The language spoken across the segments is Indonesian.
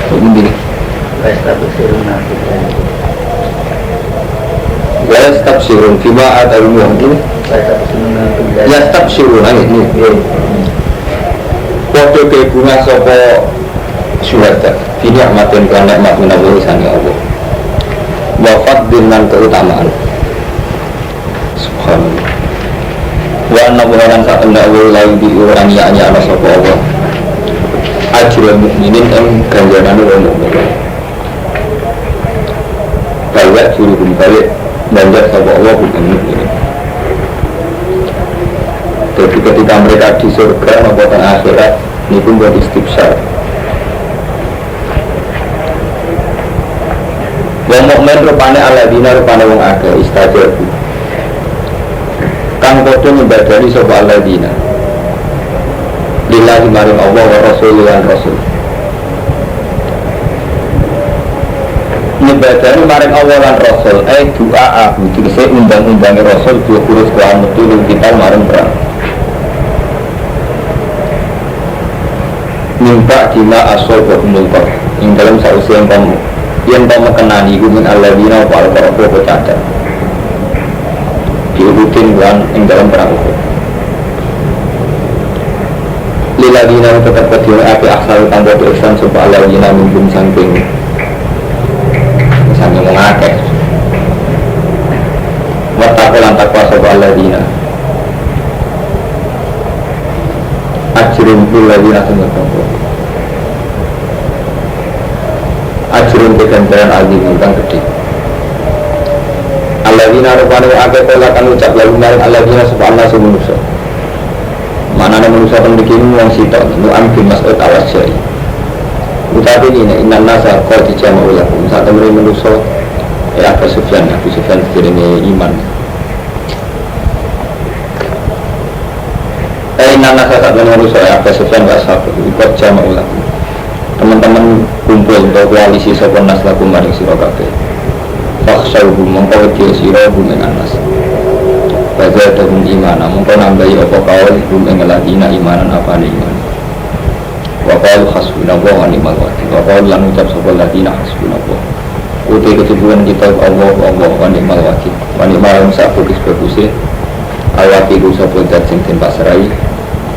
Ini ya setiap sirun fima atau mungkin ya setiap sirun ini foto ke bunga sopo syuhada ini amatin kan nikmat menawi sani Allah wafat dengan keutamaan subhanallah wa nabuhan saat anda Allah di orang yang ada sopo Allah ajrul mukminin yang ganjaran orang mukmin balik suruh balik banyak sopo Allah bukan mukmin. Jadi ketika mereka di surga maupun akhirat ini pun buat istibsar. Wong mukmin rupane aladina rupane wong akeh istajabu. Kang padha nyembadani sapa aladina. Lillahi maring Allah wa rasulillahi rasul. Nyembadani maring Allah lan rasul doa aku dikese undang-undange rasul dua kurus kelawan metu kita maring perang. Minta dina asal bahumul qad ing dalam sausi yang kamu kenani iku min alladzina wal qaraqo kocada diurutin lan ing dalam perang Uhud liladina tetap ketiun api aksal tanpa ihsan sapa alladzina minhum saking mengakeh wattaqu lan taqwa sapa alladzina ajrun bil ladzina taqwa ajrun keganjaran azim tentang gede alladzina rupane akeh pola kan ucap lalu maring alladzina subhanallah sumunusa manane manusia kan bikin wong sitok nu ambil mas'ud al-asyari utawi ini inna nasa qad jama'u lakum saat mereka manusia Abu Sufyan sekiranya iman inna nasa saat manusia Abu Sufyan wa ashabu qad jama'u lakum teman-teman kumpul untuk koalisi sopon nas laku maring siro kabeh fakhshawhum mongko wedi sira hum ing anas baca dahum imana mongko nambahi apa kaul hum ing ladina imanan apa iman wa qalu hasbunallahu wa ni'mal wakil wa qalu lan ucap sapa ladina hasbunallah uti ketujuan kita Allah wa ni'mal wakil wa ni'mal sapu bagus-baguse al-wakil sapa dat sing den pasrai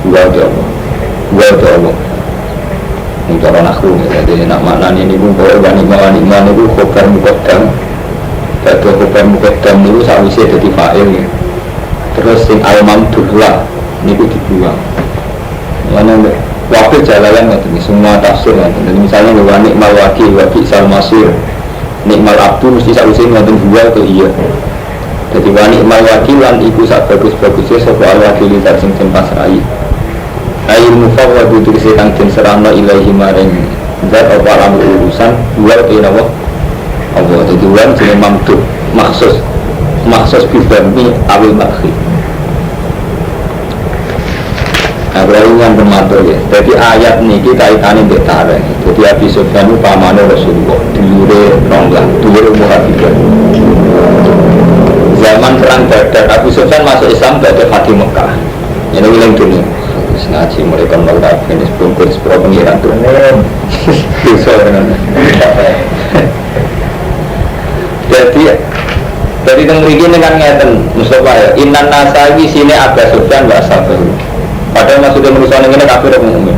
wa Allah untuk orang aku, jadi nak maknanya ini pun kalau wani itu khobar muqaddam. Kalau khobar muqaddam itu seharusnya jadi fa'il. Terus yang al-mamduhlah ini pun dibuang. Mana wakil jalalan ini semua tafsir. Jadi misalnya wa ni'mal wakil, wa bi'sal masir, ni'mal abdu mesti seharusnya ngonten dua atau iya. Jadi wa ni'mal wakilan itu sak bagus-bagusnya soal wakil itu sing pasrai. Air mufawwad itu kesetan dan serana ilahi maring zat apa alam urusan dua kira Allah jadi dua jenis mamduh maksus bidami awil makhi berarti yang bermatur ya jadi ayat ini kita kaitannya betara jadi Abi Sufyan pamane Rasulullah dulure ronglah dulure muhafidhan zaman perang Badar Abi Sufyan masuk Islam dari Fatih Mekah ini wilayah dunia ngaji mereka melakukan ini sebelum pengiran tuh bisa dengan jadi temui dengan ngeten Mustafa ya innan nasawi sini agak Sufyan wa ashabahu padahal maksudnya manusia ini kafir dan mukmin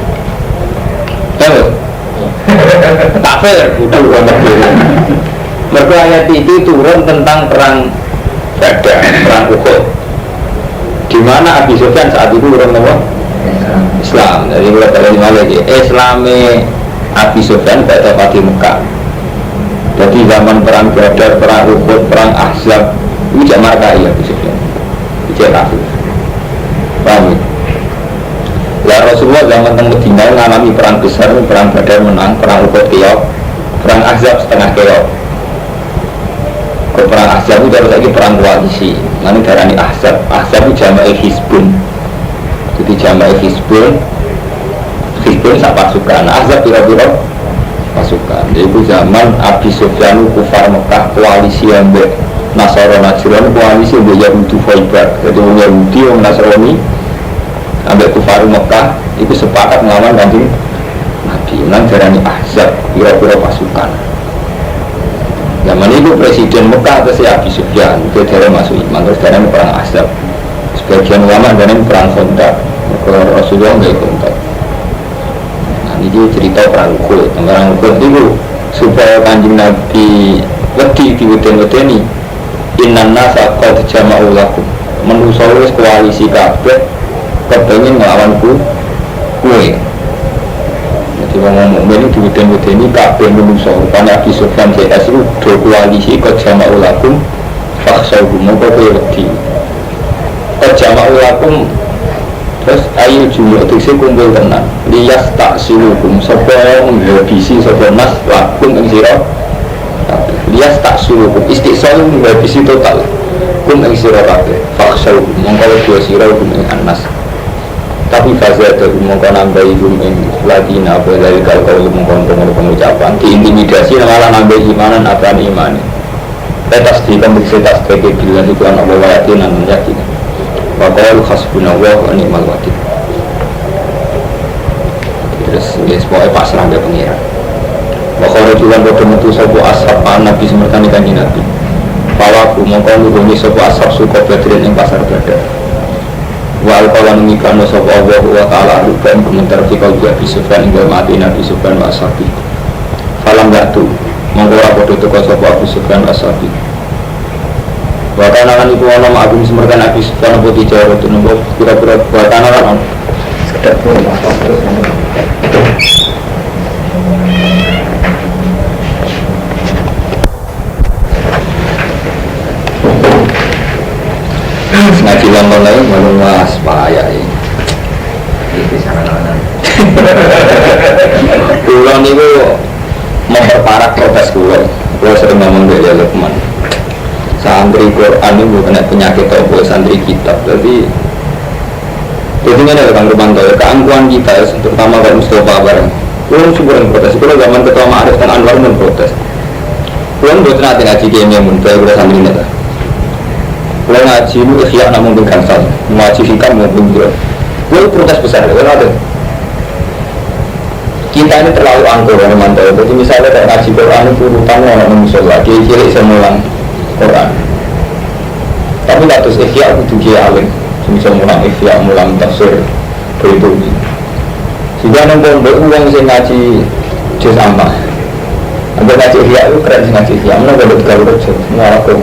kafir udah mereka ayat itu turun tentang perang Badar perang Uhud di mana Abi Sufyan saat itu orang apa? Islam, jadi mulai dari lagi Islami Abi Sufyan pada Fatih Mekah. Jadi zaman perang Badar, perang Uhud, perang Ahzab itu tidak markai Abi Sufyan, itu kafir. Paham? Lah Rasulullah zaman tengah Medina mengalami perang besar, perang Badar menang, perang Uhud keok, perang Ahzab setengah keok. Ke perang Ahzab itu harus lagi perang koalisi. Nanti darani Ahzab itu jamaah Hizbun. Jadi jamaah Hizbun sak pasukan Ahzab pira-pira pasukan. Jadi itu zaman Abi Sufyan kufar Mekah koalisi yang Nasara Najran koalisi yang Yahudi Faibar. Jadi orang Yahudi, orang Nasrani ambek kufar Mekah itu sepakat melawan Kanjeng Nabi menang darani Ahzab, pira-pira pasukan. Zaman itu presiden Mekah atau si Abi Sufyan itu darah masuk iman, terus darahnya perang Ahzab. Sebagian ulama darahnya perang Khandaq, kalau Rasulullah nggak Khandaq. Nah ini cerita perang Uhud. Perang Uhud itu supaya Kanjeng Nabi wedi diweden-wedeni innan nasa qad jama'u lakum, manusa wis koalisi kabeh kepengin nglawanku kowe. Jadi wong mukmin iki diweden-wedeni kabeh manusa rupane Abi Sufyan CS itu do koalisi qad jama'u lakum fakhshawhum, mongko kowe wedi qad jama'u lakum. Terus ayo jumlah itu kumpul tenang liyas tak silukum supaya menghabisi supaya nas lakum yang sirah liyas tak silukum istiqsal menghabisi total kum yang sirah kabeh faksal mongkau dua sirah kum yang anas tapi fazat itu mongkau nambahi kum yang ladina dari kalau mongkau pengucapan diintimidasi malah nambahi imanan apaan iman tetas di kompleksitas kebilan itu anak bawayatin dan yakin Wakil khasbunallah wa ni'mal wakil. Terus pokoknya pasrah ke pengira. Wakil jualan bodoh metu sopo ashab Nabi semertani kanji Nabi. Fawaku mongkau nuruni sopo ashab suko badrin yang pasar badar. Wa alqalan ngikano sopo Allah wa ta'ala aruban komentar fikal bi Abi Sufyan hingga mati Nabi Sufyan wa ashabi. Falam yatu mongkau rapodo teko sopo Abi Sufyan wa ashabi. Bahkan akan itu orang agung semerkan habis karena putih jauh itu nombor kira-kira bahkan akan sekedar pun ngaji lama lagi malu mas bahaya ini itu sangat-sangat pulang itu memperparah protes pulang sering ngomong dari Lukman santri Quran itu bukan penyakit atau santri kitab. Jadi ini ada Kang Rumanto, keangkuhan kita terutama Pak Mustafa bareng. Kulon suburan protes, kulon zaman ketua Ma'arif dan Anwar pun protes. Kulon buat nanti ngaji game mun, saya udah santri neta. Kulon ngaji itu ikhya nak mungkin kansal, ngaji hikam maupun juga. Kulon protes besar, kulon ada. Kita ini terlalu angkuh Kang Rumanto. Jadi misalnya kayak ngaji Quran itu urutannya orang musola, kiri semulang Quran. Tapi tak terus ikhya itu dia alim, misal mulang ikhya, mulang tafsir berhitung. Sehingga nongkrong beruang saya ngaji juz ammah. Ada ngaji ikhya itu keren sih ngaji ikhya. Mana ada tiga urut semua aku.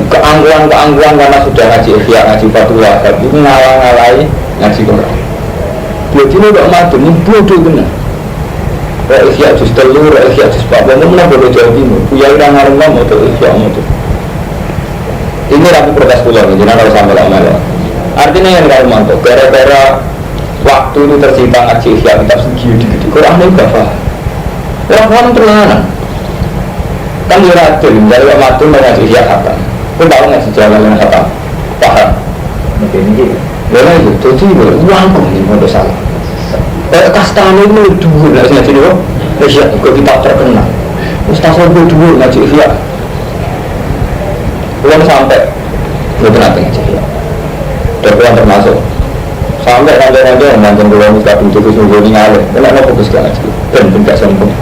Keangguan karena sudah ngaji ikhya, ngaji fatul wahab itu ngalah-ngalahi ngaji Quran. Dia ini tak mati, ini bodoh benar. Ikhya juz telur, ikhya juz apa, mana boleh jauh timur. Punya orang ngaruh mau tuh ikhya mau tuh. Ini rapi protes pulau, jadi harus sampai lama ya. Artinya yang kalau mantuk, gara-gara waktu itu tersita ngaji ikhya kitab segi di Quran ini berapa? Orang-orang terlalu kan dia ratul, jadi kalau mati ngaji ikhya kata. Kau tahu ngaji jalan yang kata, paham? Mungkin ini, karena itu jadi uang pun ini mau salah. Kastani itu dulu lah ngaji dulu, ikhya kau kitab terkenal. Ustaz itu dulu ngaji ikhya. Belum sampai betul nanti ngaji ya. Terpulang termasuk sampai nanti yang mantan belum kita bentuk sungguh ini ngalir. Kenapa fokus ke ngaji dan tidak sombong.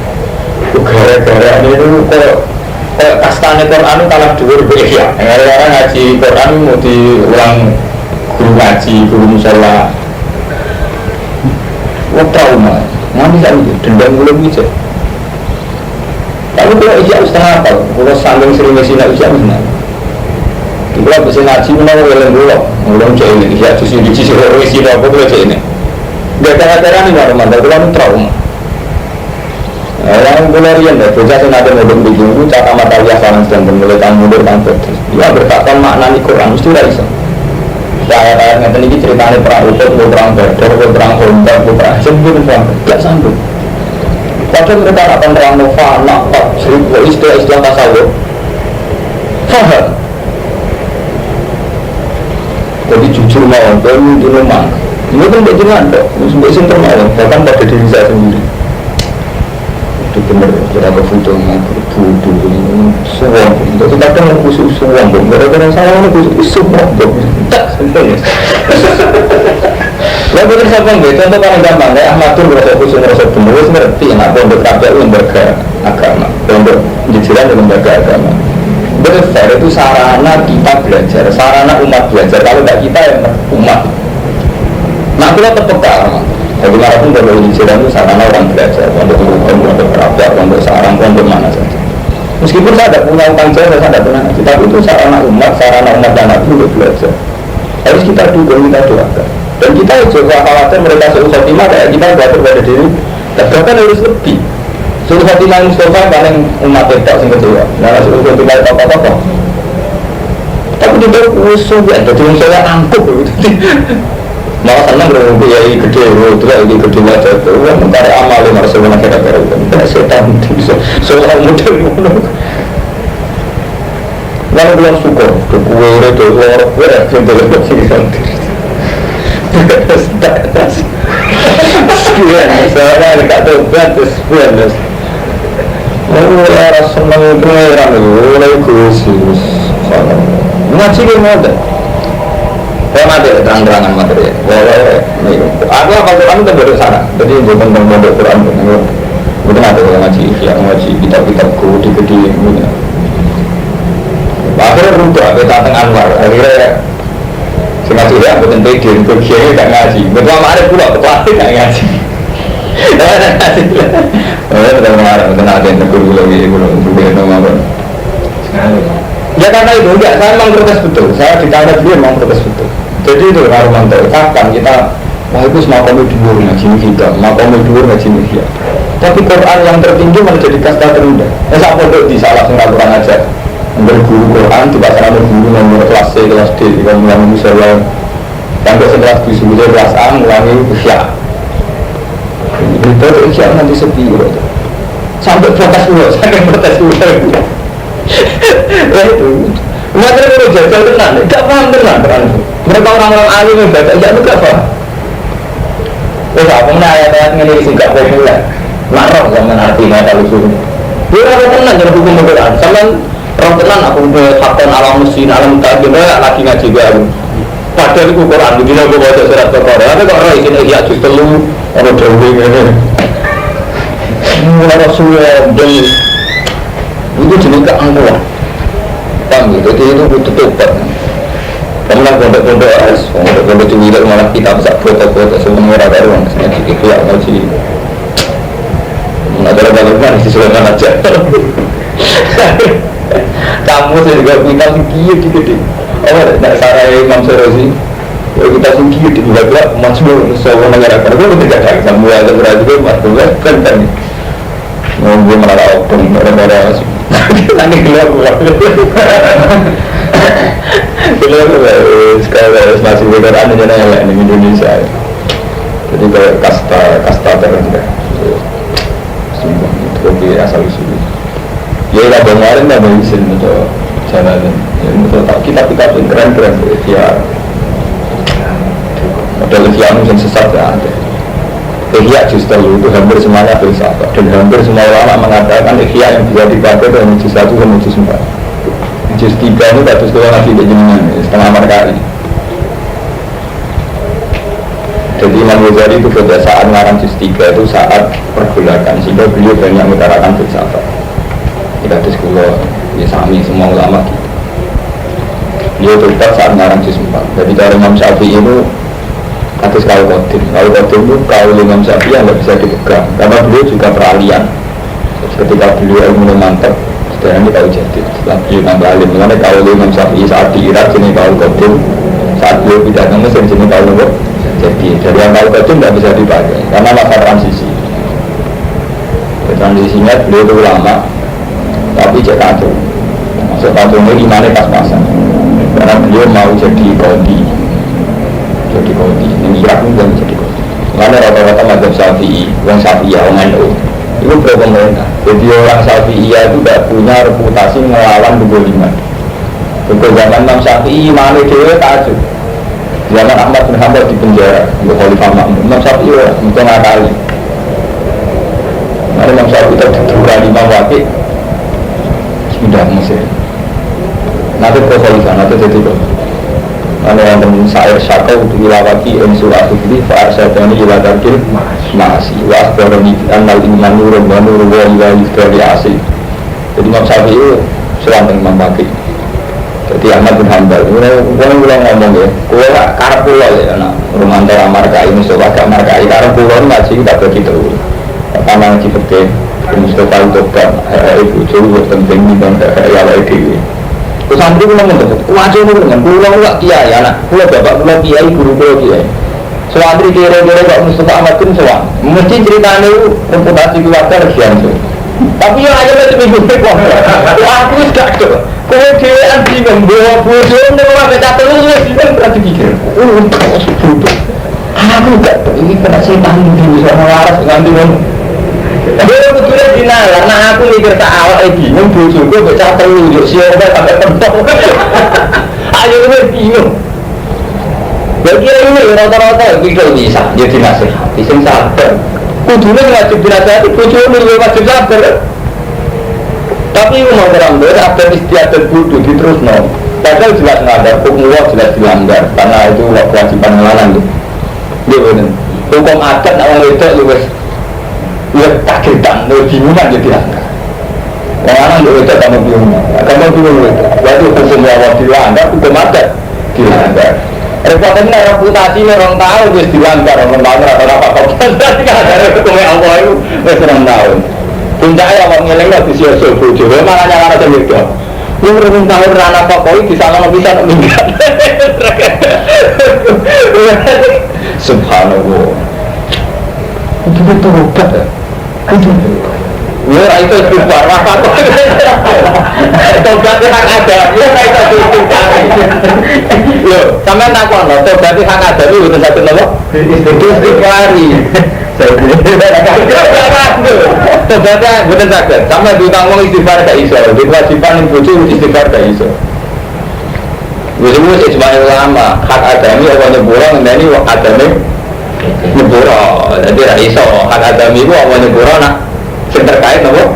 Gara-gara ini itu kok kastane Quran itu kalah dua ya. Orang ngaji Quran mau diulang guru ngaji, guru musola. Wah trauma. Nanti saya dendam belum bisa. Tapi kalau ijazah setengah apa? Kalau sandung sering mesin ijazah mana? Kalau bisa ngaji menang oleh belum cek ini, ya justru di sisi orang isi apa boleh cek ini. Gak cara-cara nih nggak romantis, kalau trauma. Yang boleh rian deh, bocah sih nanti mau berbicara, cakap mata lihat saran sedang mulai kamu mundur tanpa terus. Dia berkata makna di Quran mesti dah bisa. Ayat-ayat yang tadi ceritanya perang Uhud, perang Badar, perang Khandaq, perang sebelum perang tidak sambung. Padahal mereka akan perang Nova, nak seribu istilah tasawuf. Faham. Jadi jujur mau, baru itu memang ini kan tidak jelas dok, sampai sinter mau, bahkan pada diri saya sendiri itu benar, kita berfoto dengan berbudu ini suwang, jadi kadang khusus suwang, gara-gara saya ini khusus suwang tak, sebenarnya Lalu kita siapa nggak? Contoh paling gampang, ya Ahmadul merasa khusus merasa penulis ngerti, nak pondok kabel lembaga agama, pondok jijiran lembaga agama. Berfair itu sarana kita belajar, sarana umat belajar. Kalau nggak kita yang umat. Nah kita terpekar. Bagaimanapun pondok jijiran itu sarana orang belajar, pondok hukum, pondok kabel, pondok sarang, pondok mana saja. Meskipun saya tidak punya utang jasa, saya tidak pernah ngaji, tapi itu sarana umat yang Nabi untuk belajar. Harus kita dukung, kita doakan. Dan kita juga khawatir mereka suruh khotimah kayak kita belajar pada diri. Dan bahkan harus lebih. Suruh khotimah Mustafa paling umat tidak sing kecewa. Nah suruh khotimah apa-apa. Tapi dia usul ya, jadi misalnya angkuh gitu. Malah senang kalau biayai gede, itu lagi gede wajah itu. Wah mencari amal yang harus sebenarnya kira-kira itu. Tidak setan bisa soal model itu. Lalu bilang syukur, kue itu orang kue yang terlibat sih nanti. Sekian, saya dekat tu batas sekian. Lalu orang senang pengeran itu, mulai khusus. Ngaji ke mana? Kalau ada terang-terangan materi, aku apa Quran itu baru sana. Jadi bukan pondok Quran, bukan ada yang ngaji kitab-kitabku di gede. Akhirnya rubah, kita tengah Anwar. Akhirnya saya ngaji ya, bukan pedir, kegiatan tidak ngaji. Betul sama ada pula, pelatih tidak ngaji. Betul marah, betul ada yang tegur lagi, belum ngomong. Ya karena itu enggak, saya memang protes betul. Saya ditanya dulu memang protes betul. Jadi itu harus mantau. Kapan kita, wah itu semua kami dulu ngaji kita, mau kami dulu ngaji kita. Tapi Quran yang tertinggi malah jadi kasta terendah. Saya pondok di salah satu aturan aja. Berguru Quran di pasar guru nomor kelas C, kelas D, kita mulai musola. Sampai setelah disebutnya kelas A mulai isya. Itu isya nanti sepi gitu. Sampai protes dulu, sampai protes dulu. Itu, mereka itu jajal tenan, tidak paham tenan. Mereka orang-orang alim yang baca, tidak juga paham. Apa mana ayat-ayat ini singkat populer? Marah zaman artinya kalau suruh. Dia orang tenan jadi hukum Quran. Zaman orang tenan aku berhakkan alam musyin, alam takdir lagi ngaji baru. Padahal itu Quran, begini aku baca surat Al-Qur'an. Tapi kalau orang ini ya justru orang drawing ini. Mulai Rasulullah dari itu jenis keangkuhan. Paham gitu, jadi itu butuh tobat. Kamu lah pondok-pondok es, pondok-pondok juga malah kita bisa foto-foto semua orang baru yang sengaja itu ya ngaji. Ada bagaimana disesuaikan aja. Kamu saya juga kita singkir gede. Oh, nak sarai Imam Syarazi. Kita singkir di belakang masuk sebuah negara karena itu tidak ada kamu ada berarti itu masuk kan. Mungkin malah open orang-orang nanti keluar sekarang masih beneran aja yang di Indonesia. Jadi kalau kasta terendah sumpah itu kopi asal usul ya lah kemarin lah bisa untuk jalan untuk kita keren-keren ya model yang sesat ya ada. Ihya justru itu hampir semuanya filsafat dan hampir semua ulama mengatakan ihya yang bisa dipakai dalam juz 1 dan juz 4. Juz 3 ini bagus kalau lagi jenengan setengah markari. Jadi Imam Ghazali itu pada saat ngarang juz 3 itu saat pergolakan sehingga beliau banyak mengutarakan filsafat. Kita terus kalau ya sami semua ulama gitu. Beliau tetap saat ngarang juz 4. Jadi dari Imam Syafi'i itu atas kalau kodim itu kalau Imam Syafi'i yang nggak bisa dipegang karena beliau juga peralihan. Ketika beliau ilmu mantap setelah ini kalau jadi setelah beliau nambah alim karena kalau Imam Syafi'i saat di Irak sini kalau kodim saat beliau pindah ke Mesir sini kalau jadi dari yang kalau kodim nggak bisa dipakai karena masa transisi. Transisinya beliau itu lama tapi cek kacau masuk kacau ini imannya pas-pasan karena beliau mau jadi kodi ini Irak pun belum jadi kodi karena rata-rata mazhab Syafi'i orang Syafi'i orang NU itu pro-pemerintah jadi orang Syafi'i itu tidak punya reputasi melawan kegoliman zaman Imam Syafi'i mana dia tajud zaman Ahmad bin Hanbal di penjara untuk Khalifah Ma'mun Imam Syafi'i itu ngakali karena Imam Syafi'i itu didurah di Imam Waqi sudah Mesir nanti pro Khalifah, nanti jadi Anu wonten sair syakau dilawati insulatu ini fa arsalani ila tarkil ma'asi wa akhbarani annal iman nurun wa nuru wa ila dari asli. Jadi Imam Syafi'i selalu membagi. Jadi Ahmad bin Hanbal, orang ngomong ya, kue karep pulau ya, nak rumantar amarkai Mustafa gak amarkai karep pulau ini ngaji kita begitu. Pertama ngaji fikih, Mustafa itu kan ibu jauh penting nih dan ya lagi. Terus santri pulau ngomong, wajib nih dengan pulau nggak kiai anak, pulau bapak pulau kiai guru pulau kiai. Santri kira-kira kok Mustafa Ahmad bin Sowan, mesti ceritanya itu reputasi keluarga Rasyid. Tapi yang aja masih minggu kok. Aku sudah tuh. Kau kira anti membawa bodoh, membawa beta terus dan berarti pikir. Bodoh. Aku enggak. Ini kena setan di sana waras nganti mon. Dia betulnya dina, karena aku mikir tak awal bingung bodohku beta terus siapa sampai pentok. Ayo gue bingung. Bagi ini rata-rata pikir bisa jadi nasihat. Iseng sabar. Kudunya wajib dinasihati, kudunya wajib sabar. Tapi mau terangkan, ada istiadat kudu diterus no. Padahal jelas nggak ada, hukum Allah jelas dilanggar, karena itu kewajiban ngelanan. Dia benar. Hukum adat orang itu luwes kagetan, luwes bingungan jadi dilanggar. Orang itu kamu bingung itu. Berarti hukum Allah dilanggar, hukum adat dilanggar. Repotnya reputasi orang tahu wis dilanggar, orang tahu apa kok. Tapi kan ada hukumnya Allah itu wis orang tahu. Puncaknya orang ngeleng nggak bisa bojo, malah nyala aja gitu. Lu orang tahu rana apa kok di sana bisa meninggal. Subhanallah. Itu betul obat ya. Ya itu istighfar apa kok. Tobat hak ada. Ya itu istighfar. Loh, sampean takon lho, tobat hak ada itu betul satu napa? Istighfar. Tobatnya betul sakit. Sampai ditanggung istighfar gak iso. Di kewajiban yang bojo istighfar gak iso. Wis ijma ulama, hak adami apa nyepuro ngene wong adami nyepuro. Jadi ra iso hak adami ku apa nyepuro nak sing terkait napa?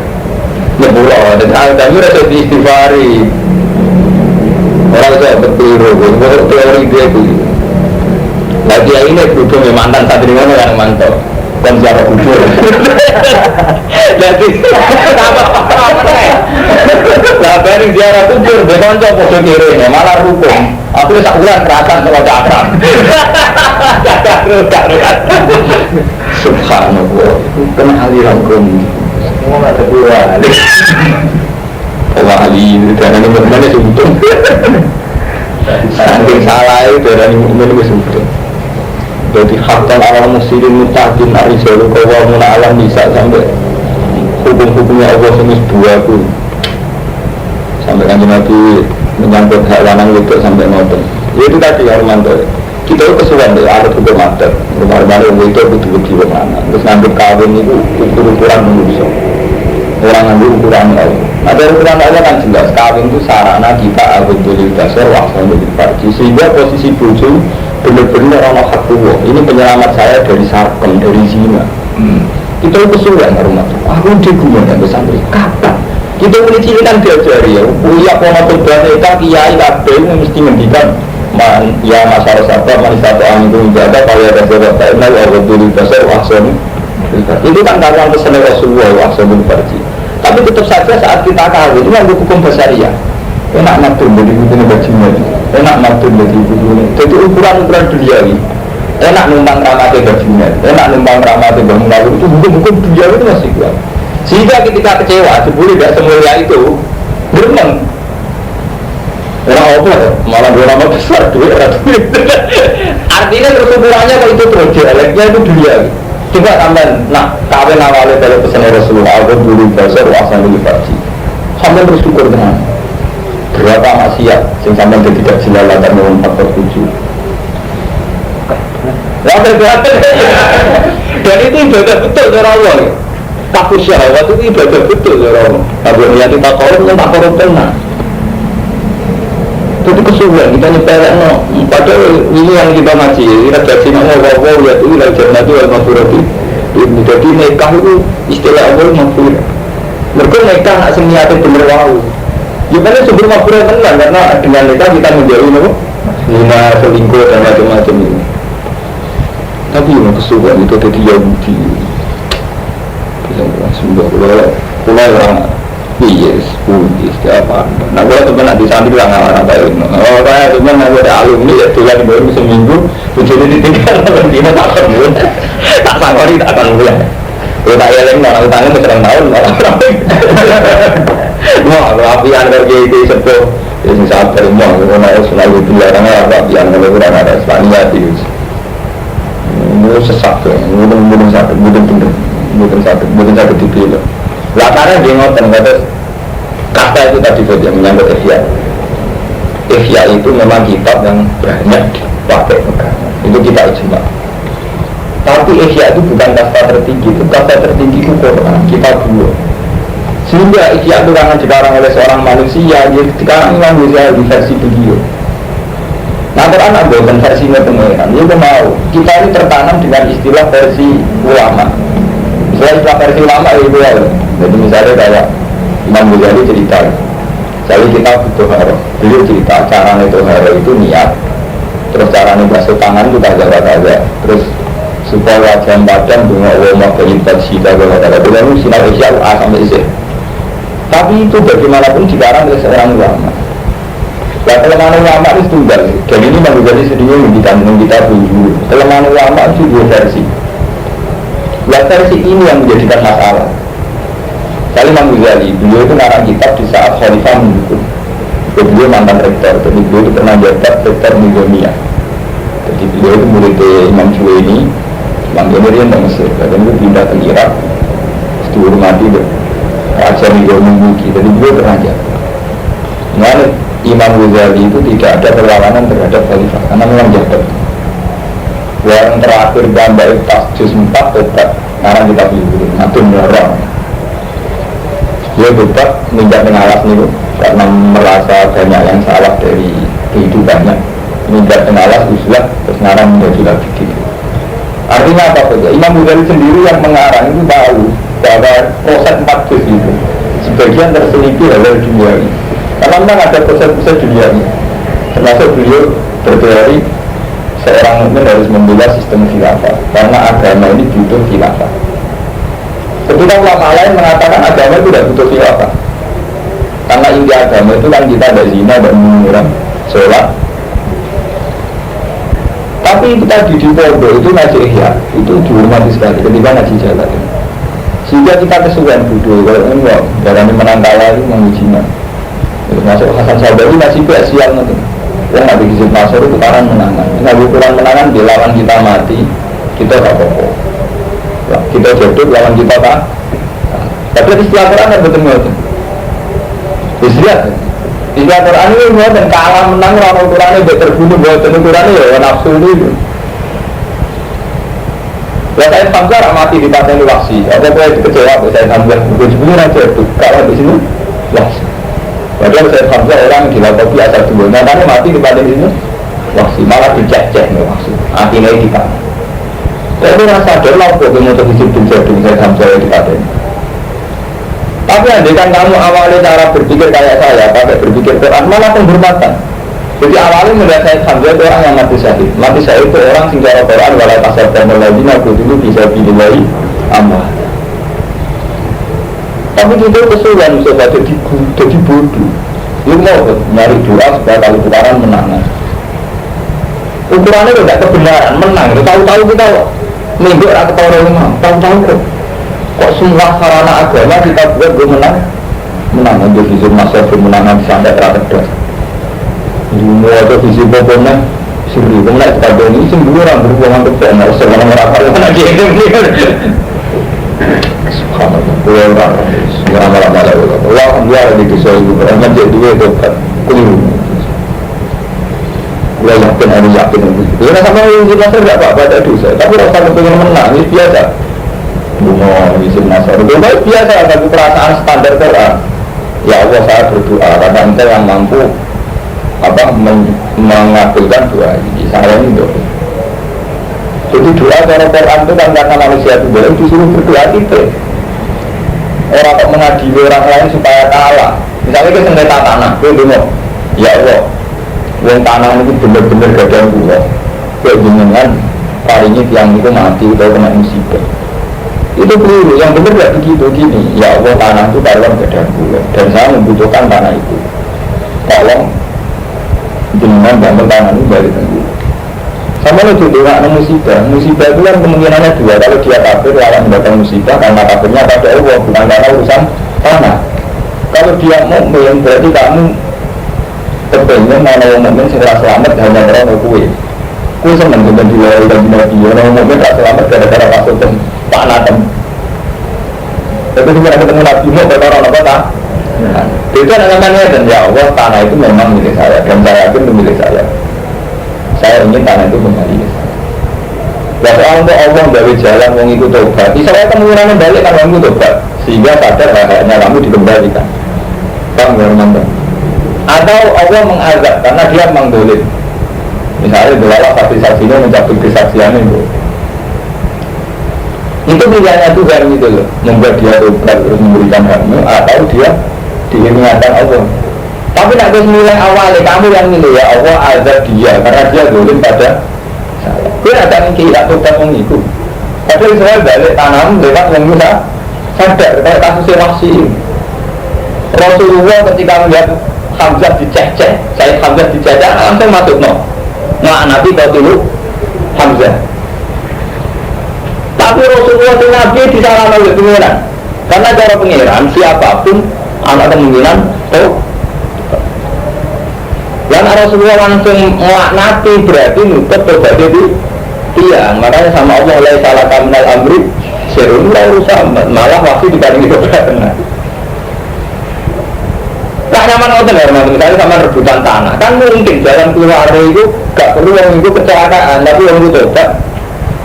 Nyepuro. Dan adami ora iso diistighfari. Ora iso betul teori dia itu. Lagi ini kudu mantan santri ngono yang mantap. Dan siapa kubur jadi apa ini ziarah kubur bekonco podo kiri malah rukun aku tak ulang kerasan kalau cakram subhanallah kena aliran kum semua ada dua wali dan ini bagaimana sebetulnya saking salah itu dan ini sebetulnya. Jadi hakkan alam muslimin mutakin arisalu kawamun alam bisa sampai hukum-hukumnya Allah semis dua pun sampai kan Nabi menyangkut hak lanang itu sampai nonton. Ya itu tadi Armanto. Kita itu kesuwan deh ada hukum adat. Rumah-rumah itu betul-betul mana. Terus ngambil kawin itu ukuran manusia. Orang ngambil ukuran Allah. Ada ukuran Allah kan jelas kawin itu sarana kita abdul dasar waksan dari parti sehingga posisi bojo benar-benar orang hak Allah. Ini penyelamat saya dari sarkem, dari zina. Kita kesulitan rumah. Aku digumon dan bersantri. Kapan? Kita mulai cilikan diajari ya. Iya pola berbahasa kiai kabeh mesti ngendikan ya masalah sabar manisatu amin itu menjaga kalau ada sebab tak kenal Allah dulu dasar wakson. Itu kan dalam pesan Rasulullah wakson berji. Tapi tetap saja saat kita kawin itu ada hukum besariah. Enak matur dari butuhnya bajingan, enak matur dari butuhnya. Jadi ukuran-ukuran duniawi. Enak numpang ramatnya bajingan, enak numpang ramatnya bangun lalu itu hukum-hukum duniawi itu masih kuat. Sehingga ketika kecewa, sebelum tidak semulia itu geremeng. Orang apa ya? Malah dua nama besar, duit. Artinya terus ukurannya kalau itu terus dialeknya itu duniawi. Coba sampai, nah kawin awalnya dari pesan Rasulullah, aku dulu besar, wasan dulu baji. Sampai bersyukur dengan berapa maksiat yang sampai tidak jelalatan dengan 47. Dan itu ibadah betul cara Allah. Takut syahwat itu ibadah betul cara Allah. Tapi niat kita korup, tak korup tenang. Itu kesulitan kita nyepelek no. Padahal ini yang kita ngaji, kita jadi nama wawaw ya itu ilah jannatu al-maghfirati. Jadi nikah itu istilah Allah maghfirah. Mereka nikah nak seniatnya bener wawu. Gimana sebelum maghfirah tenang karena dengan nikah kita menjauhi no? Lima selingkuh dan macam-macam ini. Tapi yang kesukaan itu jadi Yahudi. Bisa bilang sembah pulau orang yes, pudis, apa? Nah, kalau teman di sana bilang apa itu? Oh, saya teman ada alumni ya, tulang baru seminggu, tujuh ditinggal, dia takut pun, tak sangkori tak akan mulai. Kalau tak yang orang utangnya berserang tahun, orang. Wah, kalau apian kerja itu sepuh, ya saat terima, kalau mau selalu dilarang apa apian kalau kurang ada Spania itu. Itu sesak, mungkin sakit, mungkin sakit dipilih. Latarnya dia ngotot, kata itu tadi yang menyangkut Ihya. Ihya itu memang kitab yang banyak dipakai pegangan. Itu kita ijma. Tapi Ihya itu bukan kasta tertinggi, itu kasta tertinggi itu Quran, kitab dua. Sehingga Ihya itu karena dikarang oleh seorang manusia, dia dikarang Imam Ghazali di versi beliau. Nah Quran ada versinya pengeran, dia mau. Kita ini tertanam dengan istilah versi ulama. Istilah versi ulama itu ya. Jadi misalnya kayak Imam Ghazali cerita, jadi kita butuh haro. Beliau cerita caranya haro itu niat, terus caranya basuh tangan itu kaza. Terus supaya wajah badan dengan ulama beribadah sida kaza. Beliau sinar Isya A sampai Z. Tapi itu bagaimanapun dikarang oleh seorang ulama. Ya kelemahan ulama itu tunggal. Dan ini Imam Ghazali sendiri yang kita dulu. Kelemahan ulama itu dua versi. Ya versi ini yang menjadikan masalah. Kali Imam Ghazali, beliau itu ngarang kitab di saat Khalifah mendukung. Beliau mantan rektor, jadi beliau itu pernah jabat rektor Nizamiyah. Jadi beliau itu murid Imam Juwaini, Imam Juwaini yang Mesir, dan itu pindah ke Irak, dihormati Raja Nizamiyah. Jadi beliau pernah jabat. Nah, Imam Ghazali itu tidak ada perlawanan terhadap Khalifah, karena memang jabat. Yang terakhir gambar tas juz 4 tetap ngarang kitab beliau, Natun Merah. Dia tetap minta pengawas nih karena merasa banyak yang salah dari kehidupannya, minta pengawas usulah terus ngarang menjadi lagi gitu. Artinya apa saja? Imam Ghazali sendiri yang mengarang itu tahu bahwa proses 4 juz itu sebagian terselipir oleh dunia ini. Karena memang ada proses-proses dunia ini, termasuk beliau berteori seorang mukmin harus membela sistem khilafah karena agama ini butuh khilafah. Ketika ulama lain mengatakan agama itu tidak butuh khilafah, karena inti agama itu kan kita ada zina dan mengurang sholat. Tapi kita di pondok itu ngaji Ihya itu dihormati sekali ketika ngaji jalan. Sehingga kita kesukaan bodoh kalau enggak dalam menangkala itu mengujinya. Masuk Hasan Sabari masih sial nanti. Yang nabi Hizib Nasr itu karang menangan. Nabi Quran menangan di lawan kita mati, kita tak apa-apa. Kita jodoh lawan kita tak. Tapi istilah Quran ada betul-betul. Istilah Quran ini dan kalah menang orang Quran ini terbunuh buat Quran ini ya nafsu itu. Ya saya Hamzah mati di paten Wahsi. Apa boleh dikecewa saya Hamzah? Bukan aja itu kalah di sini Wahsi. Padahal saya Hamzah orang yang dilakukan asal tubuh. Nyatanya mati di paten ini Wahsi malah dicek-cek nih Wahsi. Akhirnya kita. Tapi rasa sadar lah kok untuk disebut saya Hamzah di paten. Tapi andaikan kamu awalnya cara berpikir kayak saya, pakai berpikir Quran, malah penghormatan. Jadi awalnya melihat saya Hamzah itu orang yang mati syahid. Mati syahid itu orang yang cara Quran walau kasar dan lagi aku dulu bisa dimulai amal. Tapi itu kesulitan supaya jadi bodoh. Dia mau nyari doa supaya kalau Quran menang. Ukurannya tidak kebenaran, menang. Tahu-tahu kita minggu orang ketawa rumah, tahu-tahu kok semua sarana agama kita buat menang untuk visi masa kemenangan sampai terakhir. Semua itu visi pokoknya sendiri. Kemudian kita doni sendiri orang berhubungan ke benar. Sebelum merapal lagi itu. Subhanallah. Pulang lama-lama. Alhamdulillah di kisah ibu berapa jadi dua dokter keliru. Gue yakin. Dia sama visi masa tidak apa-apa ada dosa. Tapi rasa kepengen menang ini biasa. Bunga visi masa. Itu biasa ada perasaan standar Quran. Ya Allah saya berdoa karena Engkau yang mampu mengabulkan doa ini. Saya ini doa. Jadi doa cara Quran itu kan karena manusia itu boleh disuruh berdoa kita. Orang kok mengadili orang lain supaya kalah. Misalnya kita sengketa tanah, itu dulu. Ya Allah, Wong tanah itu bener-bener gadah kula. Kayak jenengan paringi tiang itu mati atau kena musibah. Itu keliru, yang benar tidak begitu gini. Ya Allah, tanah itu karuan gadah kula dan saya membutuhkan tanah itu. Tolong jenengan bangun tanah itu balik tenggu. Sama lo juga nggak musibah. Musibah itu kan kemungkinannya dua. Kalau dia kafir lawan mendatang musibah karena kafirnya pada Allah, bukan karena urusan tanah. Kalau dia mukmin berarti kamu kepengen mana yang mukmin segera selamat hanya karena kue. Kue senang dengan dilawai dan nabi. Orang mukmin tak selamat gara-gara pasut dan panatem. Tapi juga ketemu nabi mau berkorban apa tak? Itu namanya dan ya Allah, tanah itu memang milik saya dan saya yakin itu milik saya. Saya ingin tanah itu kembali ke saya. Ya soal untuk Allah dari jalan mau ikut tobat, saya kemungkinan balik kan kamu tobat sehingga sadar hanya kamu dikembalikan. Bang Bang. Atau Allah mengazab karena dia mengdolim. Misalnya belalah saksi-saksinya mencabut kesaksiannya itu. Itu pilihannya Tuhan gitu loh, membuat dia tobat terus memberikan hakmu atau dia diingatkan Allah. Tapi nak nilai awalnya kamu yang milih ya Allah azab dia karena dia dolim pada saya. Gue ada yang kira tobat mengiku. Padahal saya balik tanam lewat yang bisa sadar kayak kasusnya Wahsy. Rasulullah ketika melihat Hamzah diceceh, saya Hamzah diceceh langsung masuk nah Nabi kau dulu Hamzah. Tapi Rasulullah itu Nabi disalahkan oleh pengiran karena cara pengiran siapapun anak kemungkinan dan Rasulullah langsung melaknati berarti nutup tobat itu tiang. Makanya sama Allah mulai salah kaminal amri serumlah urusan malah waktu dibanding tobat benar. Tak nyaman orang benar, misalnya sama rebutan tanah kan mungkin jalan keluar itu gak perlu yang itu kecelakaan tapi yang itu tobat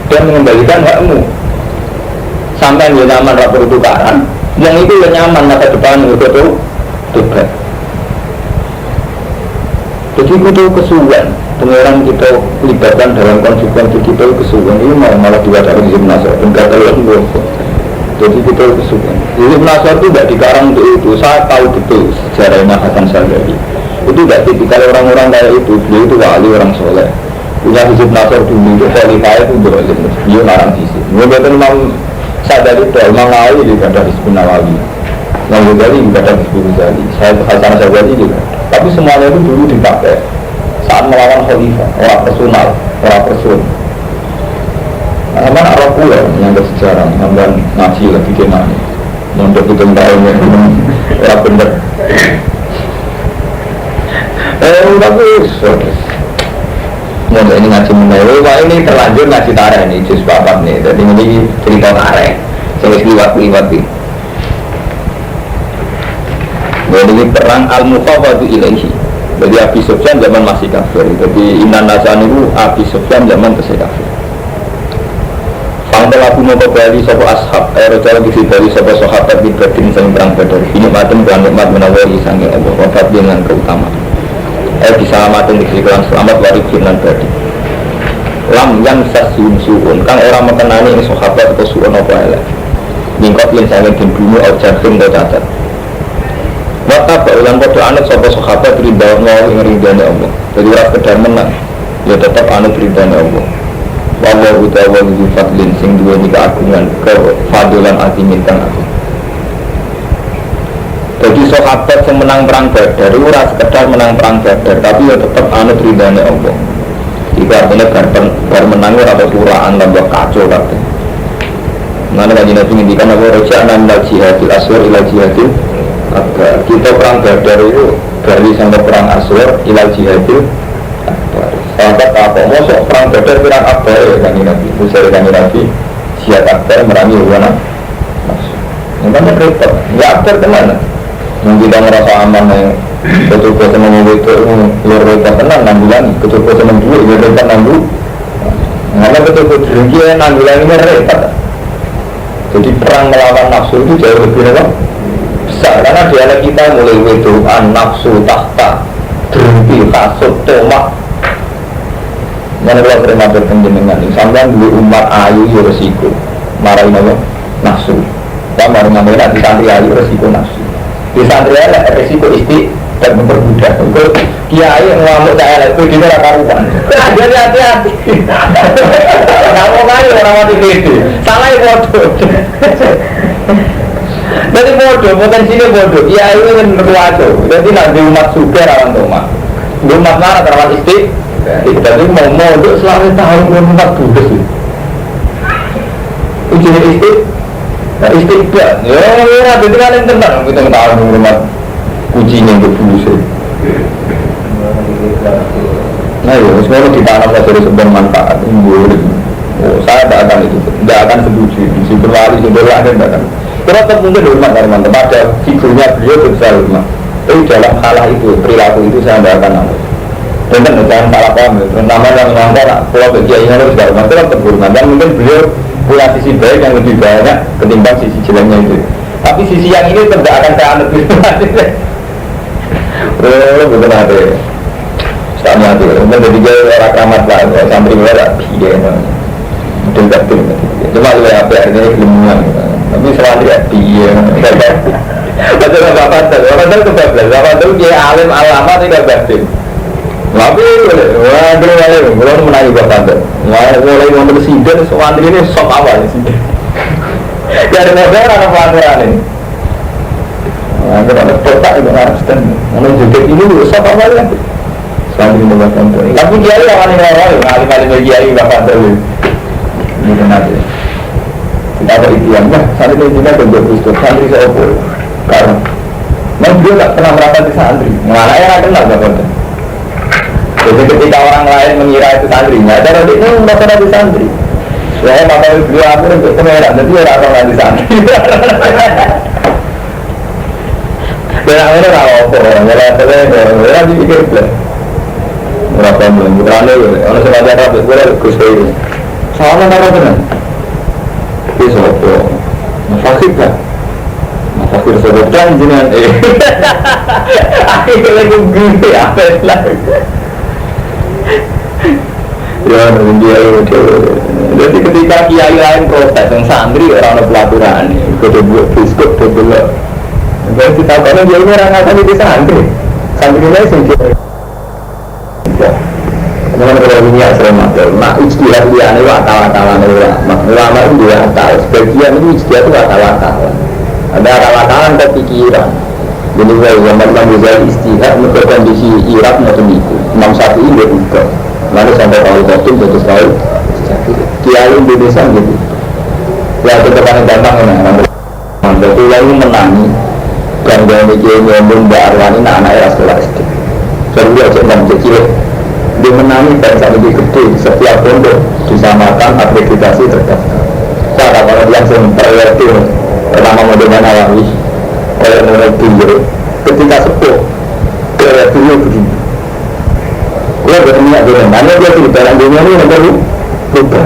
dan mengembalikan hakmu sampai dia nyaman rapor tukaran yang itu yang nyaman masa depan itu tobat. Jadi itu kesulitan pengeran kita libatkan dalam konsekuensi kita kesulitan ini malah diwadakan Ibn Nasr dan kata yang berapa. Jadi kita kesulitan. Ibn Nasr itu tidak dikarang untuk itu. Saya tahu betul sejarahnya Hasan Syadzali. Itu tidak tipikal orang-orang kayak itu. Dia itu wali orang soleh. Punya Ibn Nasr dulu itu kualifikasi itu dolim. Dia larang sisi. Mungkin Imam Syadzali itu Imam Nawawi juga ada Hizbun Nawawi. Imam Ghazali juga ada Hizbun Ghazali. Hasan Syadzali juga. Tapi semuanya itu dulu dipakai saat melawan khalifah, orang personal, orang person. Karena Arab pula yang bersejarah, nambahan ngaji lagi kena nih, untuk itu tahunnya orang bener. Bagus. Mau ini ngaji menewai, wah ini terlanjur ngaji tareh nih, jus bapak nih. Jadi ini cerita tareh, saya liwat nih. Jadi perang Al-Mukhawatu ilaihi. Jadi Abi Sufyan zaman masih kafir. Jadi Inan Nasan itu Abi Sufyan zaman masih kafir. Fangkel Abu Muka Bali Sopo Ashab Aerojala Gisi Bali Sopo Sohabat Bidradin Sang Perang Badar. Ini matem dan nikmat menawari Sangi Allah Wafat dengan keutama disalamatkan di kelan selamat warik firman badi. Lam yang sasyun su'un kang orang mengenani ini Sohabat atau su'un apa elek Ningkot yang sangat dibunuh Al-Jarhim atau cacat. Wata baulan pada anut sopa sahabat ridha Allah yang ridhanya Allah. Jadi orang sekedar menang ya tetap anut ridhanya Allah. Wallahu ta'ala wujud fadlin sing dua ni keagungan kefadulan azimin kang agung. Jadi sahabat yang menang perang Badar itu orang sekedar menang perang Badar tapi ya tetap anut ridhanya Allah. Jika artinya bar menangnya atau suraan tambah kacau tapi mana lagi nanti ngintikan apa roja'na minal jihadil aswar ila jihadil Akbar. Kita perang Badar itu dari sampai perang Aswar ilal jihadil Akbar. Sahabat apa? Mosok perang Badar perang Akbar ya kan Nabi. Usai kan Nabi jihad Akbar merangi wana. Namanya repot. Ya Akbar kemana? Yang kita merasa aman yang betul-betul senang itu luar repot tenang 6 bulan. Betul-betul senang dulu luar repot 6 bulan. Karena betul-betul dengki 6 bulan ini repot. Jadi perang melawan nafsu itu jauh lebih repot. Besar karena dialek kita mulai wedoan nafsu tahta derumpi kasut tomak mana kalau terima berkenjenengan sampai dulu umat ayu ya resiko marahin apa? Nafsu tak marah ngambil di santri ayu resiko nafsu di santri ayu resiko dan mempermudah. Kalau kiai yang ngamuk saya itu di neraka karuan. Jadi hati-hati. Kamu kali orang mati gede, salah ya bodoh. Jadi bodoh, potensinya bodoh. Kiai itu kan berkuasa. Jadi nanti umat suka rawan rumah. Umat mana rawan isti? Jadi mau modok selama tahun umat budes. Ujian isti. Nah istiqbal, ya itu kan yang tenang kita tahu rumah kucingnya itu bulusnya. Nah ya, semua ditanam dari sebuah manfaat. Oh, saya tidak akan itu, tidak akan setuju. Si berlari, si berlari, tidak akan. Kita tetap mungkin hormat dari mantap. Ada figurnya beliau besar hormat. Tapi dalam kalah itu, perilaku itu saya tidak akan nampak. Dan jangan salah paham, terutama yang melanggar. Kalau bagian harus tidak hormat, tetap hormat. Dan mungkin beliau punya sisi baik yang lebih banyak ketimbang sisi jeleknya itu. Tapi sisi yang ini tidak akan saya anut. Oh, betul ada. Sama tu, mungkin dia orang keramat lah, santri orang biar, betul betul. Cuma lu apa ini kelimpungan. Tapi santri biar. Betul apa tu? Apa tu betul? Apa tu dia alim alama tidak betul. Tapi, wah belum menaik bapak tu. Wah, mulai ngomong presiden, santri ini sok awal sih. Dari negara ada pelajaran ini. Ada kota itu harus dan mana juga ini sok awal kan. Santri ini bapak tu. Tapi dia yang mana orang alim kiai bapak tu. Ini benar. Tidak ada itian lah. Santri ini juga berdoa santri saya pun. Karena, memang dia tak pernah merapat di santri. Mana yang kenal bapak tu. Jadi ketika orang lain mengira itu santrinya, cara dia itu merasa di santri. Soalnya bapak beliau akhir untuk kemerah, jadi orang orang di santri. Dan akhirnya apa? Mereka dipikir belah. Berapa bulan? Berani, orang sebagai rapat, gue ada kusai ini. Soalnya apa benar? Ini sopo, fakir lah. Fakir sopo dan jenengan. Akhirnya gue gini apa lagi? Ya, dia itu. Jadi ketika kiai lain protes, yang santri orang pelaturan, kita buat biskut, betul. Dan kita tahu dia ini orang asal di santri, santri lain sendiri. Karena kalau ini asal mater, nak ijtihad dia ni wakal-wakalan ulama itu dia akal. Sebagian itu ijtihad itu wakal-wakalan. Ada wakal-wakalan kepikiran. Jadi kalau zaman Imam istihad untuk kondisi Irak macam itu, Imam Syafi'i dia juga. Lalu sampai kalau kotum terus tahu kiai Indonesia gitu. Ya itu paling gampang kan. Jadi lalu menangi dan dia mikir nyambung Mbak Arwani anak era sekolah SD. Jadi dia cek kecil dia menangi dan saat lebih gede setiap pondok disamakan akreditasi terdaftar. Cara kalau dia langsung priority pertama model Nawawi oleh mulai dulu ketika sepuh ke dulu begini. Dia berniat dengan mana dia di dalam dunia ini baru lupa.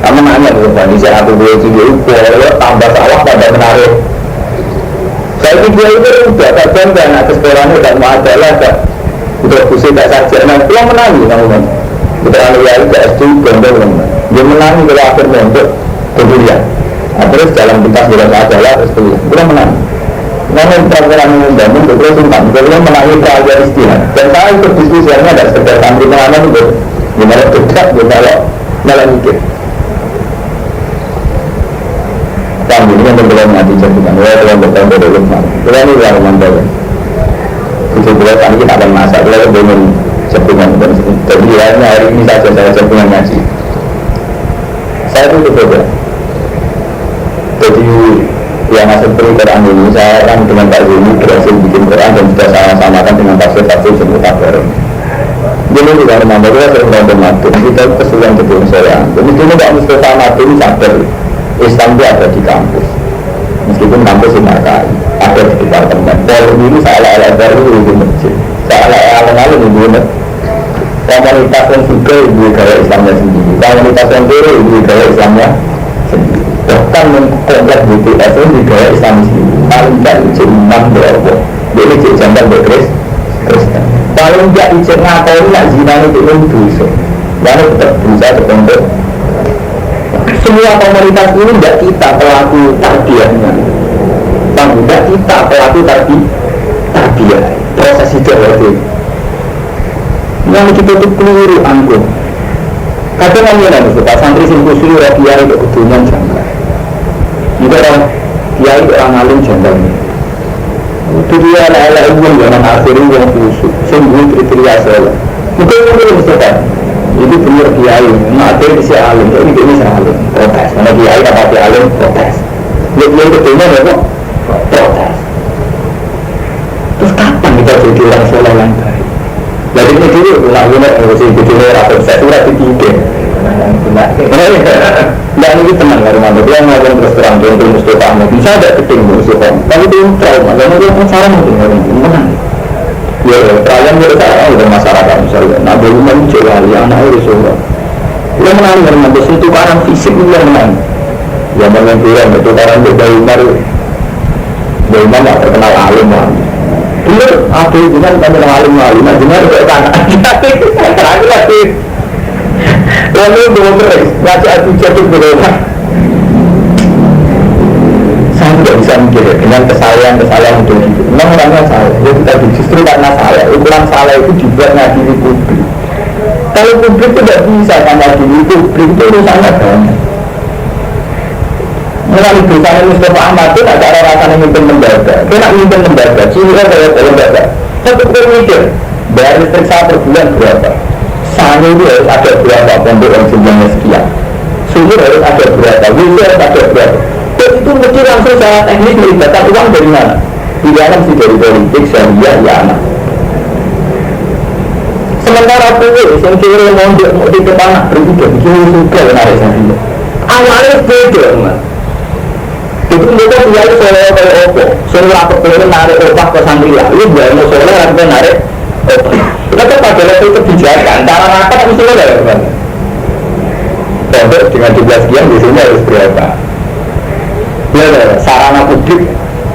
Kamu nanya berapa di saat aku boleh video boleh tambah salah pada menarik. Saya video itu sudah terjadi dan atas sekolahnya tak mau ada lah tak. Untuk kursi tak saja. Nah, dia menangi kamu kan. Kita alih-alih ke SD gondol kan. Dia menangi kalau akhir mondok kuliah. Terus dalam pintas jalan adalah terus kuliah. Dia menangi. Namun peraturan undang untuk simpan, kemudian menangis pelajar istihad. Dan saya ikut diskusinya ada sekedar santri pengalaman itu, gimana tidak, gimana malah mikir. Kami ini yang berbeda mati jadikan, ya telah bertambah dari lukman. Kita ini luar mandal. Itu bila kami kita akan masak, kita dengan cepungan. Jadi hari ini saja saya cepungan ngaji. Saya itu berbeda. Jadi yang masuk Quran ini saya kan dengan Pak Zuni berhasil bikin Quran dan sudah saya samakan dengan tafsir seputar bareng. Jadi juga menambah kita sering nonton Madun, kita kesulitan betul saya. Jadi dulu Pak Mustafa Madun sadar Islam itu ada di kampus, meskipun kampus di Markai, ada di departemen. Kalau dulu saya baru di masjid, saya alun-alun di masjid. Komunitas yang juga ibu gaya Islamnya sendiri, komunitas yang kiri ibu gaya Islamnya sendiri. Bahkan mengkomplek BTS itu di gaya Islam sendiri. Paling tidak ijek imam berapa, dia ijek jantan berkristen. Paling tidak ijek ngakau nak zina itu pun dosa. Lalu tetap berusaha terbentuk. Semua komunitas ini tidak kita pelaku tarbiyahnya, tidak kita pelaku tarbiyah. dia proses itu berarti yang kita tuh keliru anggun kadang orang itu Pak santri sing kusuli orang kiai itu kedunya janggal juga orang kiai orang alim janggal itu dia ala-ala umum zaman akhir yang khusus sembuh kriteria salah mungkin Mustafa itu benar kiai akhir bisa alim ini bisa alim protes karena kiai dapat alim protes yang kedunya apa protes terus kapan kita jadi orang soleh yang baik jadi ini dulu lagunya harus jadi orang saya sudah tiga nah ini tenang dari mana dia ngomong terus terang untuk Mustafa bisa ada keting Mustafa tapi itu trauma karena dia pun salah mungkin menang ya kalian berkata udah masyarakat misalnya nah belum muncul hal yang anak itu semua dia menang dari mana itu barang fisik dia menang ya menang dia itu barang dari mana terkenal alim dulu aku dengan kami alim dengan berkata terakhir lagi lalu terus baca aku jatuh berdoa saya tidak bisa mikir dengan kesalahan untuk itu memang orangnya salah ya kita justru karena salah ukuran salah itu dibuat ngadili publik kalau publik tidak bisa ngadili publik itu urusannya banyak melalui dosanya Mustafa Ahmad itu ada cara rasanya mimpin lembaga kena mimpin lembaga sini kan saya lembaga tetap berpikir bayar listrik saya per bulan berapa sana itu harus ada berapa pondok yang jumlahnya sekian sumur harus ada berapa wilayah harus ada berapa dan itu mesti langsung secara teknis melibatkan uang dari mana di dalam sih dari politik syariah ya anak sementara itu yang kira mau di depan berpikir begini suka menarik syariah awalnya beda itu mereka biar soleh kayak opo semua kepengen narik opak ke santria ini biar mau soleh rakyat narik opak kita pada level kebijakan cara rakyat mesti soleh ya pondok dengan jumlah sekian biasanya harus berapa ya sarana publik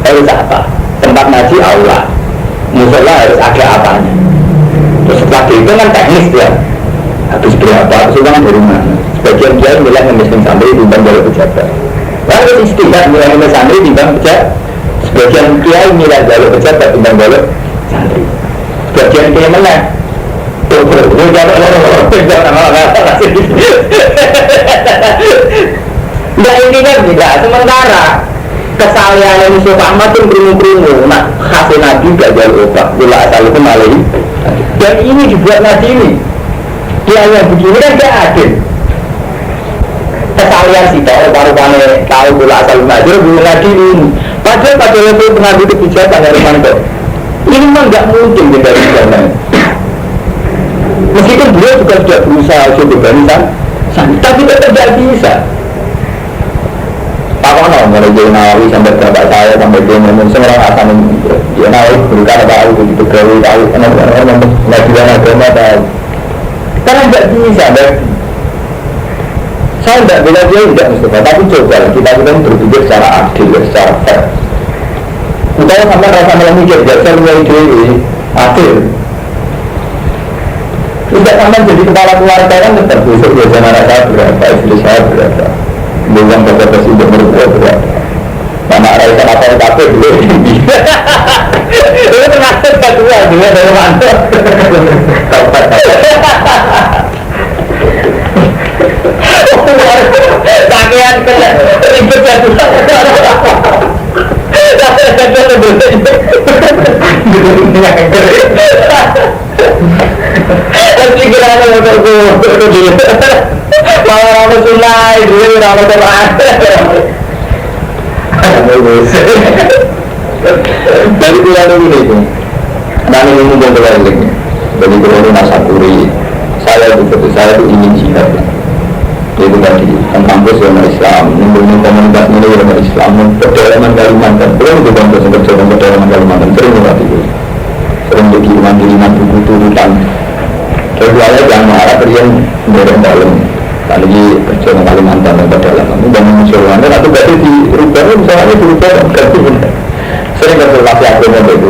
harus apa tempat ngaji aula musola harus ada apanya terus setelah itu kan teknis ya habis berapa terus uang dari mana sebagian dia bilang memiskin santri di jalur pejabat lalu istilah nilai santri timbang pejabat sebagian kiai nilai jalur pejabat timbang jalur santri sebagian kiai menang enggak ini kan tidak sementara kesalahan Mustafa Ahmad itu berumur-umur nak hasil nabi gak jalur obat bila asal itu malai dan ini dibuat nabi ini kiai yang begini kan gak adil kesalahan sih kalau paru-paru tahu bola asal belajar belum lagi ini padahal itu pengambil kebijakan dari mana ini memang nggak mungkin kita bisa meskipun beliau juga sudah berusaha coba barisan tapi tetap tidak bisa apa mulai dari Nawawi sampai bapak saya sampai dia ngomong semua asal dia Nawawi berkata tahu begitu tahu orang ngajuan agama tahu karena tidak bisa saya tidak bilang dia tidak Mustafa tapi coba kita berpikir secara adil secara fair kita sampai rasa memikir dasar mulai dari adil tidak sampai jadi kepala keluarga kan tetap besok biasanya rasa berapa istri saya berapa bukan bapak presiden berapa anak raisa apa yang takut dulu itu termasuk kedua juga dari mantor pakaian ribet jatuh pasti kira-kira motor gue malah rame sulai dulu rame terang dari bulan ini dan ini mungkin terlalu dari bulan Nasakuri saya itu ingin jihad itu tadi tentang personal Islam membangun komunitas ini dengan Islam pedalaman Kalimantan belum juga untuk pedalaman Kalimantan sering berarti sering dikiriman buku-bukuan kecuali yang marah kalian dorong dalam lagi perjuangan Kalimantan dan pedalaman ini dan mencoba atau berarti di rubah misalnya berubah dan ganti sering berlaku agama itu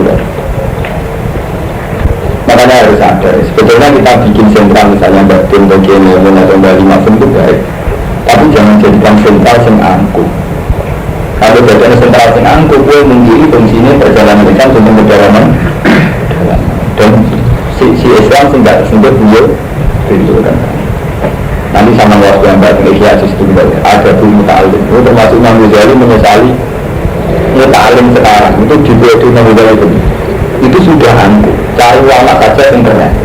makanya harus ada sebetulnya kita bikin sentral misalnya batin bagian yang atau 5 itu baik tapi jangan jadikan sentral yang angkuh Kalau badan sentral sing angkuh gue mengkiri fungsinya perjalanan lisan untuk perjalanan dan si Islam sing gak tersebut beliau kan. Nanti sama waktu yang baik Indonesia sistem ada bumi ta'alim itu termasuk Imam Ghazali menyesali ta'alim sekarang itu juga itu Imam Ghazali itu sudah angkuh. Cari ulama saja yang keren.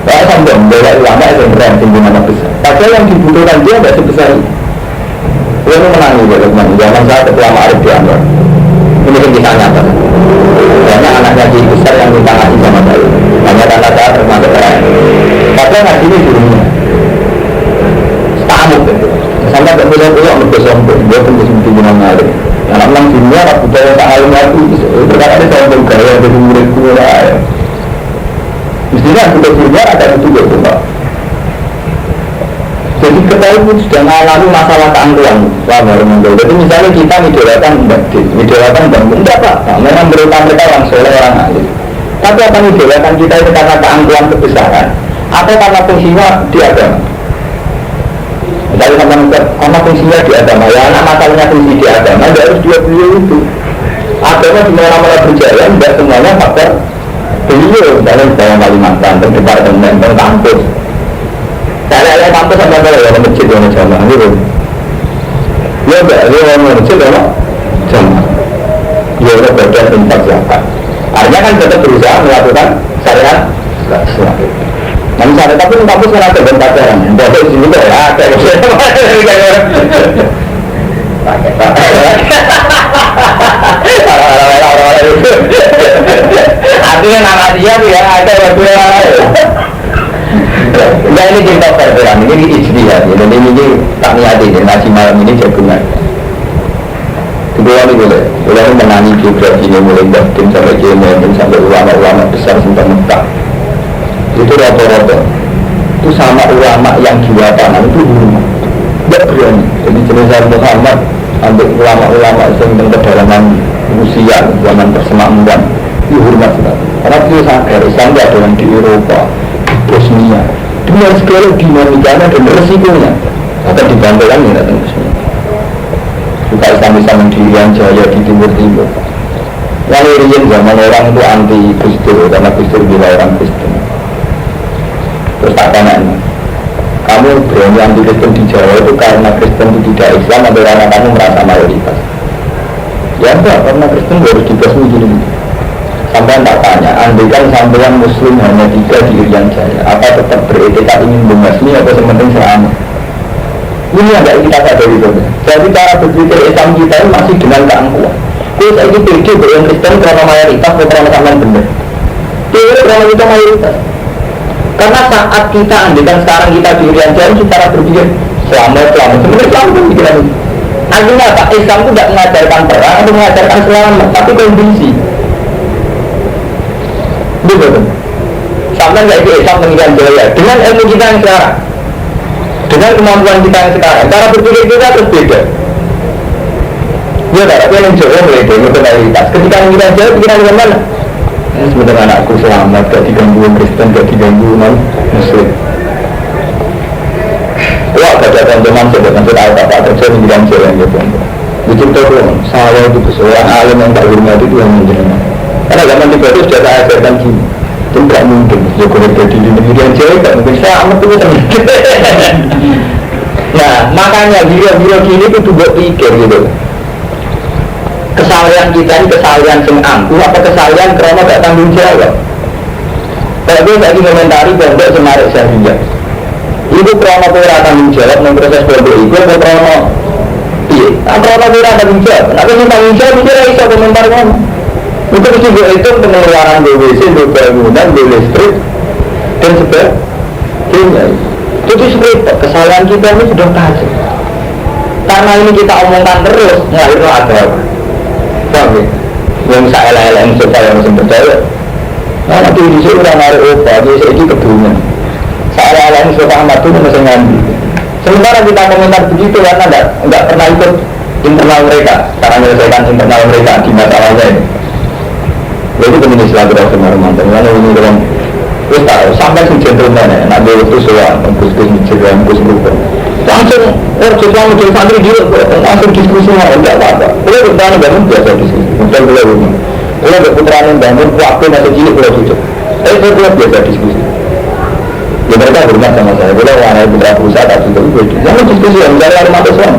Saya sampai membela ulama yang keren tinggi nama besar. Padahal yang dibutuhkan dia tidak sebesar itu. Dia menangi zaman saya ketua Ma'arif di Anwar. Ini yang kisah nyata. Banyak anaknya di besar yang minta ngasih sama saya. Hanya karena saya termasuk keren. Padahal ngasih ini dulunya. Setamuk itu. Sampai ke pulau-pulau bersombong. Dia pun disebut di Ma'arif. Anak orang dunia, anak budaya tak alim aku itu kadang-kadang sombong gaya dari muridku ya. Mestinya aku dunia ada itu gitu Pak. Jadi kita itu sudah mengalami masalah keangkuhan. Jadi misalnya kita idolakan bangun, enggak Pak. Memang mereka orang soleh, orang alim. Tapi apa idolakan kita itu karena keangkuhan kebesaran atau karena fungsinya di agama? Dari karena fungsinya di agama, ya anak masalahnya fungsi di agama, tidak harus dua beliau itu. Agama di mana-mana berjalan, tidak semuanya faktor beliau. Misalnya di dalam Kalimantan, di departemen, di kampus. Saya kampus sama kalau ya masjid sama jamaah gitu. Ya enggak, dia mau masjid sama jamaah. Ya udah bagian infak zakat. Artinya kan tetap berusaha melakukan syariat Islam. Namun saya tapi kampus kan ada bentaran. Bahwa di sini ya ada. Artinya nama dia ya ada berdua. Nah ini cerita perberan, ini ijtihad ya, dan ini tak niati ya, nasi malam ini jagungan. Kedua ini boleh menangi geografi ini mulai Batin sampai Jemen sampai ulama-ulama besar sampai Mekah. Itu rata-rata itu sama ulama yang jiwa tanam itu hormat, tidak berani. Jadi jenis Muhammad ambil ulama-ulama yang kedalaman usia zaman persemakmuran itu hormat sekali. Karena itu sadar Islam tidak ada yang di Eropa, Bosnia. Dengan segala dinamikanya dan resikonya akan dibantukan ya datang ke sini. Juga Islam bisa mendirikan jaya di timur-timur. Yang irian zaman orang itu anti Kristen karena Kristen bila orang Kristen. Terus tak tanya ini, kamu berani anti Kristen di Jawa itu karena Kristen itu tidak Islam atau karena kamu merasa mayoritas? Ya enggak, karena Kristen harus dibasmi gini. Sampai tak tanya, andaikan sampean Muslim hanya 3 di Irian Jaya, apa tetap beretika ingin membasmi atau sementing selama? Ini agak kita sadari itu. Jadi cara berpikir Islam kita masih dengan keangkuhan. Kalau saya ini pede dengan Kristen karena mayoritas atau karena sampean benar. Tidak karena kita mayoritas. Karena saat kita andaikan sekarang kita di Irian Jaya, cara berpikir selamat, sebenarnya selamat pikiran itu. Artinya apa? Islam itu tidak mengajarkan perang atau mengajarkan selamat, tapi kondisi. Betul. Sampai nggak ikut Islam meninggal jaya dengan ilmu kita yang sekarang, dengan kemampuan kita yang sekarang, cara berpikir kita terus beda. Ya, tapi yang Jawa mulai dari mayoritas. Ketika meninggal jaya, pikiran dengan mana? Sebenarnya anakku selamat, gak diganggu Kristen, gak diganggu non-Muslim. Wah, gak ada teman-teman sebetulnya apa-apa terjadi meninggal jaya gitu. Itu tuh saya itu seorang alim yang tak hormat itu yang menjelma. Karena zaman di Batu sudah saya ajarkan gini, itu tidak mungkin. Ya kalau jadi di negeri yang jauh, tidak mungkin saya amat itu terjadi. Nah, makanya biro-biro gini itu juga pikir gitu. Kesalahan kita ini kesalahan yang angkuh, apa kesalahan karena tidak tanggung jawab. Kalau gue lagi komentari pondok Semarik Syariah, itu karena gue tanggung jawab dengan proses pondok itu, atau karena iya, karena gue tanggung jawab. Tapi tanggung jawab itu bisa komentar ngomong. Itu mesti itu pengeluaran BWC, bangunan, listrik dan sebagainya. Jadi sebenarnya kesalahan kita ini sudah tajam. Karena ini kita omongkan terus, nggak itu ada apa? Paham ya? Yang saya lain-lain supaya harus percaya. Nah nanti di sini udah narik obat, jadi saya ini kebunan. Saya lain-lain supaya amat itu masih ngambil. Sementara kita komentar begitu karena nggak pernah ikut internal mereka, cara menyelesaikan internal mereka di masalahnya ini. Jadi kemudian silaturahmi Ramadan, mana ini dalam terus tahu sampai si gentleman ya, nak dia itu soal, terus dia cerita, terus lupa. langsung orang model santri dia langsung diskusi enggak apa-apa. Kalau bertanya bangun biasa diskusi. Bukan beliau ini. Kalau berputraan bangun waktu masih cilik beliau cucuk. Saya biasa diskusi. Ya mereka hormat sama saya. Beliau anak putra perusahaan tak juga begitu. Jangan diskusi yang dari rumah Tuhan.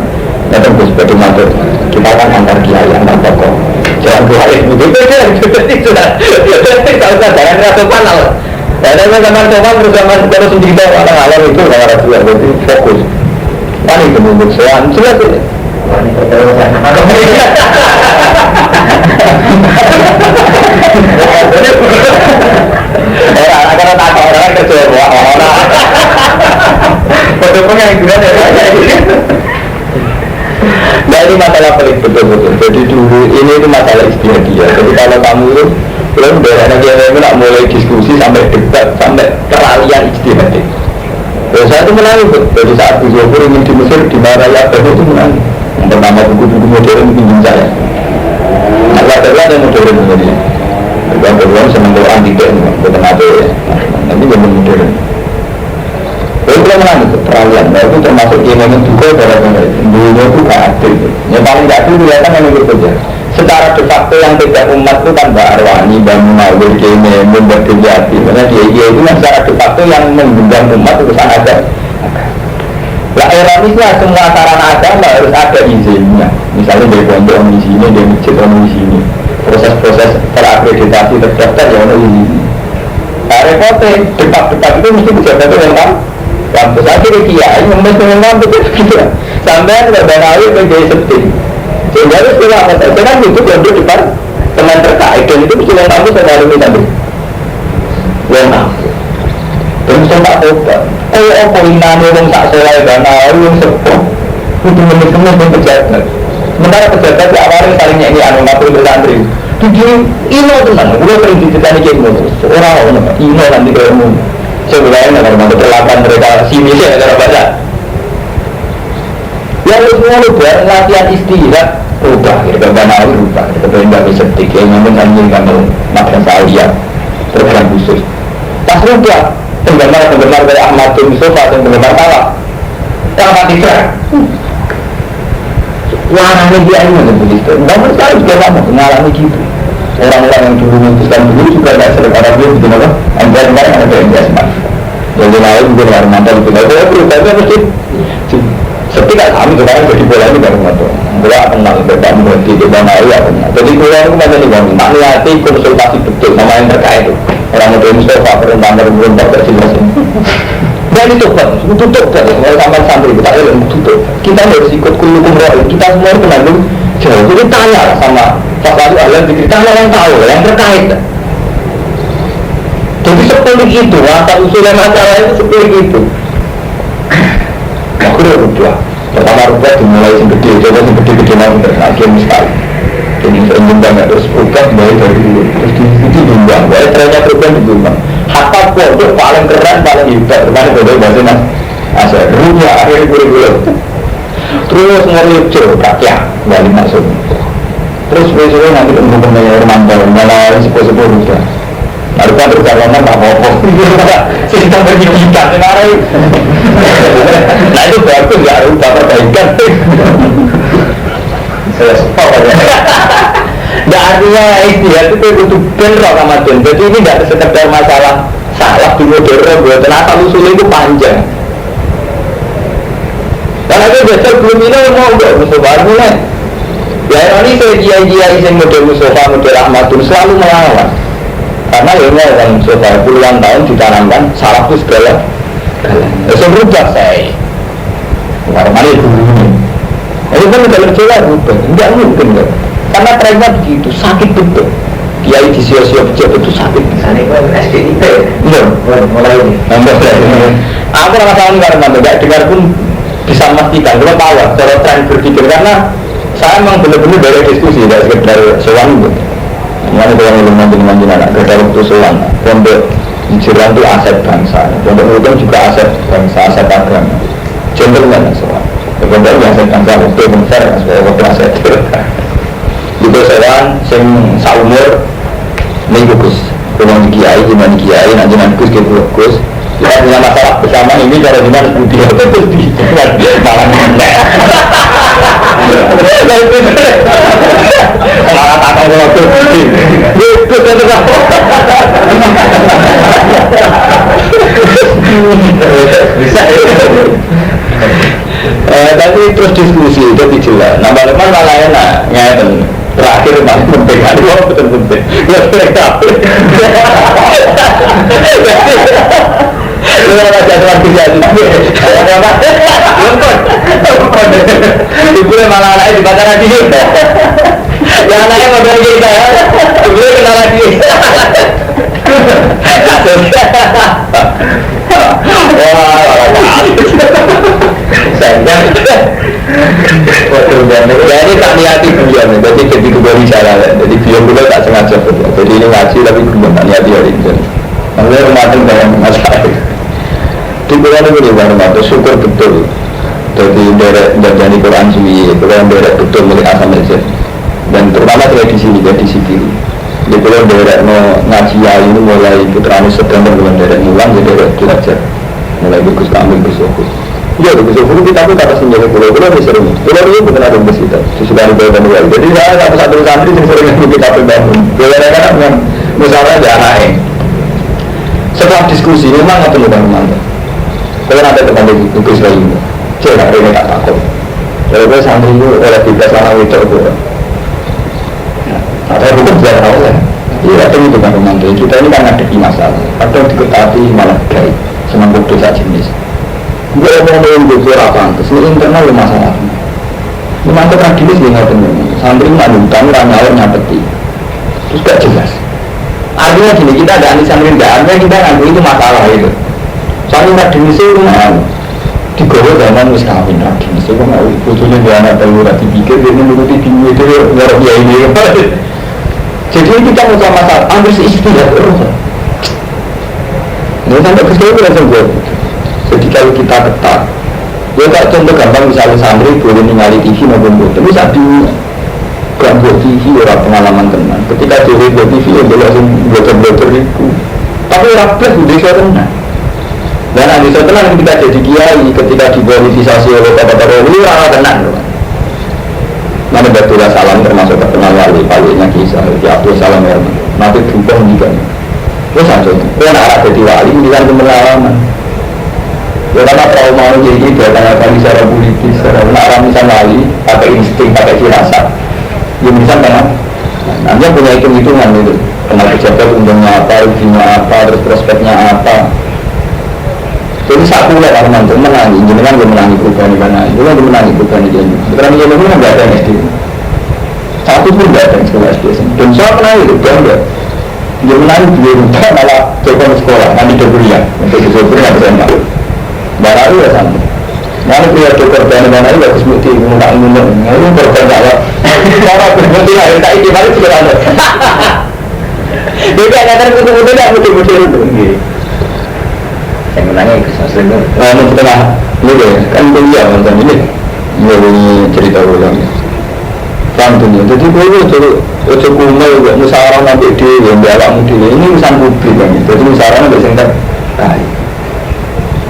Datang ke sebagai mantu. Kita kan antar kiai antar tokoh. Jangan kiai begitu kan. Sudah. Kalau jangan rasa panal. Ada zaman sopan terus zaman terus sendiri orang alam itu orang Arab juga berarti fokus. Wani kemudian soal jelas ini. Wani keterusan. Orang akan tak orang kerja orang. Betul-betul yang juga ada. Nah ini masalah pelik betul-betul. Jadi dulu ini itu masalah istiadat. Jadi kalau kamu itu belum dari yang nak mulai diskusi sampai debat sampai keralian ijtihad. Saya itu menangis. Jadi saat di Zuhur ingin di Mesir di Maraya itu menangis. Yang pertama buku-buku modern pinjam saya. Allah yang modern ini. Yang kedua senang Quran tidak, bukan ada ya. Nanti zaman modern. Saya belum menangis keralian. Nah itu termasuk yang juga gara-gara dulunya itu gak adil. Yang paling gak adil kelihatan yang itu saja. Secara de facto yang tidak umat itu kan Mbak Arwani, Mbak Munawir, Kene, Mbak Dejati. Maksudnya dia itu kan secara de facto yang menggenggam umat itu sangat ada. Lah ironisnya semua sarana agama harus ada izinnya. Misalnya dari pondok di sini, dari masjid di sini. Proses-proses terakreditasi terdaftar yang ada izin. Nah repotnya debat-debat itu mesti pejabat itu yang kampus. Akhirnya kiai memang kampus itu gitu. Sampai Mbak Banawi menjadi penting. Sehingga harus kita apa saja kan itu kalau depan teman terkait dan itu mesti yang kamu saya harus minta dulu yang aku terus saya tak tahu apa inane yang tak selai dana yang sepuh itu menikmati yang pejabat sementara pejabat di awalnya salingnya ini anu ngatur ke santri tujuh ino tenang gue sering diceritani kayak gitu orang ino nanti ke umum sebenarnya kalau terlapan mereka sini saya cara baca yang semua lupa latihan istirahat rubah, kita Banawi rubah, kita nggak bisa tiga, namun anjing kamu makan Saudi program khusus. Pas rubah, penggemar dari Ahmad bin Mustafa dan penggemar Talak, yang mati cerah. Warnanya dia ini begitu. Namun saya juga sama mengalami gitu. Orang-orang yang dulu memutuskan dulu juga tidak secara dia begitu apa? Antara mereka ada yang jasmani. Jadi lain juga orang mantan itu. Saya berubahnya mesti. Ketika kami sekarang jadi bola ini baru ngatur, bola kenal berbeda berarti di mana ya punya. Jadi bola itu macam ni bang, tak niati konsultasi betul sama yang terkait itu. Orang muda Mustafa perempuan belum dapat jelas. Dan itu kan, tutup kan, kalau sama santri kita yang tutup. Kita harus ikut kulukum roh, kita semua itu nanggung jauh. Jadi tanya sama Pak Wali Alam, tanya yang tahu, yang terkait. Jadi seperti itu, asal usulnya masalah itu seperti itu. Aku udah rubah. Pertama rubah dimulai yang gede, coba yang gede-gede nanti terkait sekali. Jadi saya nyumbang terus rubah mulai dari dulu. Terus itu nyumbang, saya ternyata rubah nyumbang. Hatta pojok paling keren, paling hebat. Ternyata bodoh bahasa mas. Asal rubah akhirnya gula-gula. Terus ngerucu kakek, balik masuk. Terus besoknya nanti untuk menanya mantau, malah sepuh-sepuh rubah. Lalu kan perjalanan tak apa-apa. Cerita pendidikan sekarang. Nah itu bagus ya, rubah perbaikan. Saya sepak aja. Nah artinya istiadat itu butuh bentrok sama John. Jadi ini tidak sekedar masalah salah di modern, ternyata usulnya itu panjang. Karena itu biasa belum ini mau enggak Mustafa mulai. Ya ini saya kiai-kiai yang model Mustafa, model Ahmadun selalu melawan. Karena ini orang Mustafa puluhan tahun ditanamkan salah itu segala. Saya berubah saya. Warmani dulu ini. Itu kan kalau coba berubah, enggak mungkin kan. Karena trennya begitu, sakit betul. Kiai di sio-sio pejabat itu sakit. Sana itu SDIP. Belum, mulai ini. Aku rasa tahun karena tidak dengar pun bisa memastikan. Kalau tahu, kalau tren berpikir karena saya memang benar-benar dari diskusi dari sekedar soal itu. Mana kalau belum manjin anak kerja waktu soal. Pondok hijrah itu aset bangsa. Pondok hukum juga aset bangsa, aset agama. Contohnya soal. Pondok yang aset bangsa waktu besar, waktu aset. Itu sewan sing saumur ning Gus. Kulo kiai, gimana kiai, nanti Gus ke Gus. Kita punya masalah bersama ini kalau gimana budi itu budi malah mengenai malah tak tahu kalau budi itu bisa tapi terus diskusi itu jelas nambah leman malah enak ngeten terakhir paling penting ada betul penting mereka lu ada jadwal kerja ibu malah anaknya dibaca lagi yang anaknya modal kita ibu kenal lagi jadi tak niati beliau jadi kembali salah jadi beliau juga tak sengaja jadi ini ngaji tapi kembali tak niati hari ini makanya rematin dalam masalah di bulan ini rematin syukur betul jadi dari Quran sendiri Quran derek betul milik asam mesir dan terutama tradisi kiri di bulan derek ngaji ini mulai putranya September bulan derek mulang jadi derek belajar mulai bagus kami bersyukur iya, bersyukur kita pun kata senjata pulau ini sering pulau ini bukan ada kita sesudah di bawah dua jadi saya satu santri yang sering kita bangun bagaimana kan misalnya ada anaknya setelah diskusi memang apa nih bang kalau ada teman di tugas lain saya tak ada tak takut kalau saya santri itu oleh tiga selama itu atau bukan biar tahu lah iya itu bukan romantis kita ini kan ada di masalah atau diketahui malah baik senang dosa jenis gue mau ngomongin apa terus ini internal masalah memang tradisi dia nggak benar santri nggak utang nggak nyapeti terus gak jelas artinya gini kita ada anti santri nggak artinya kita nganggur itu masalah itu soalnya tradisi itu mau digorok zaman wis kawin tradisi itu mau butuhnya dia anak telur dipikir dia menuruti tinggi itu ngorok ya ini jadi kita mau masalah ambil seistilah ini sampai kesini langsung gue jadi kalau kita ketat ya tak contoh gampang misalnya santri boleh ningali TV maupun buat tapi saat ini gak buat TV orang pengalaman teman ketika jadi buat TV ya boleh langsung bocor-bocor itu tapi rapat udah saya tenang dan nanti saya tenang ketika jadi kiai ketika dipolitisasi oleh kata-kata ini rara tenang mana betulah salam termasuk terkenal wali-walinya kisah di Abdul Salam Herman nanti berubah juga terus langsung kan arah jadi wali bilang pengalaman ya karena trauma ini datang kali secara politis secara arah misalnya wali pakai insting, pakai firasat ya misalnya nanti punya hitung-hitungan itu kenal pejabat untungnya apa, ruginya apa, terus prospeknya apa jadi satu lah karena untuk menangi jenengan dia menangi perubahan di mana itu kan dia menangi perubahan di jenengan sekarang dia memang tidak ada SD satu pun tidak ada sekolah SD dan saya menangi itu bangga dia menangi dia rumpah malah coba sekolah nanti doburian untuk doburian bersama baru ya sama mana pria dokter dan mana itu harus mesti menggunakan minum ini korban jawab cara berhenti lah kita ini baru sudah ada jadi akan ketemu tidak mesti itu yang menanya kisah itu setengah ini deh kan kuliah nonton ini cerita ulang tentunya jadi gue itu kumel musyawarah nanti di yang dialog ini urusan publik kan jadi musyawarah nanti singkat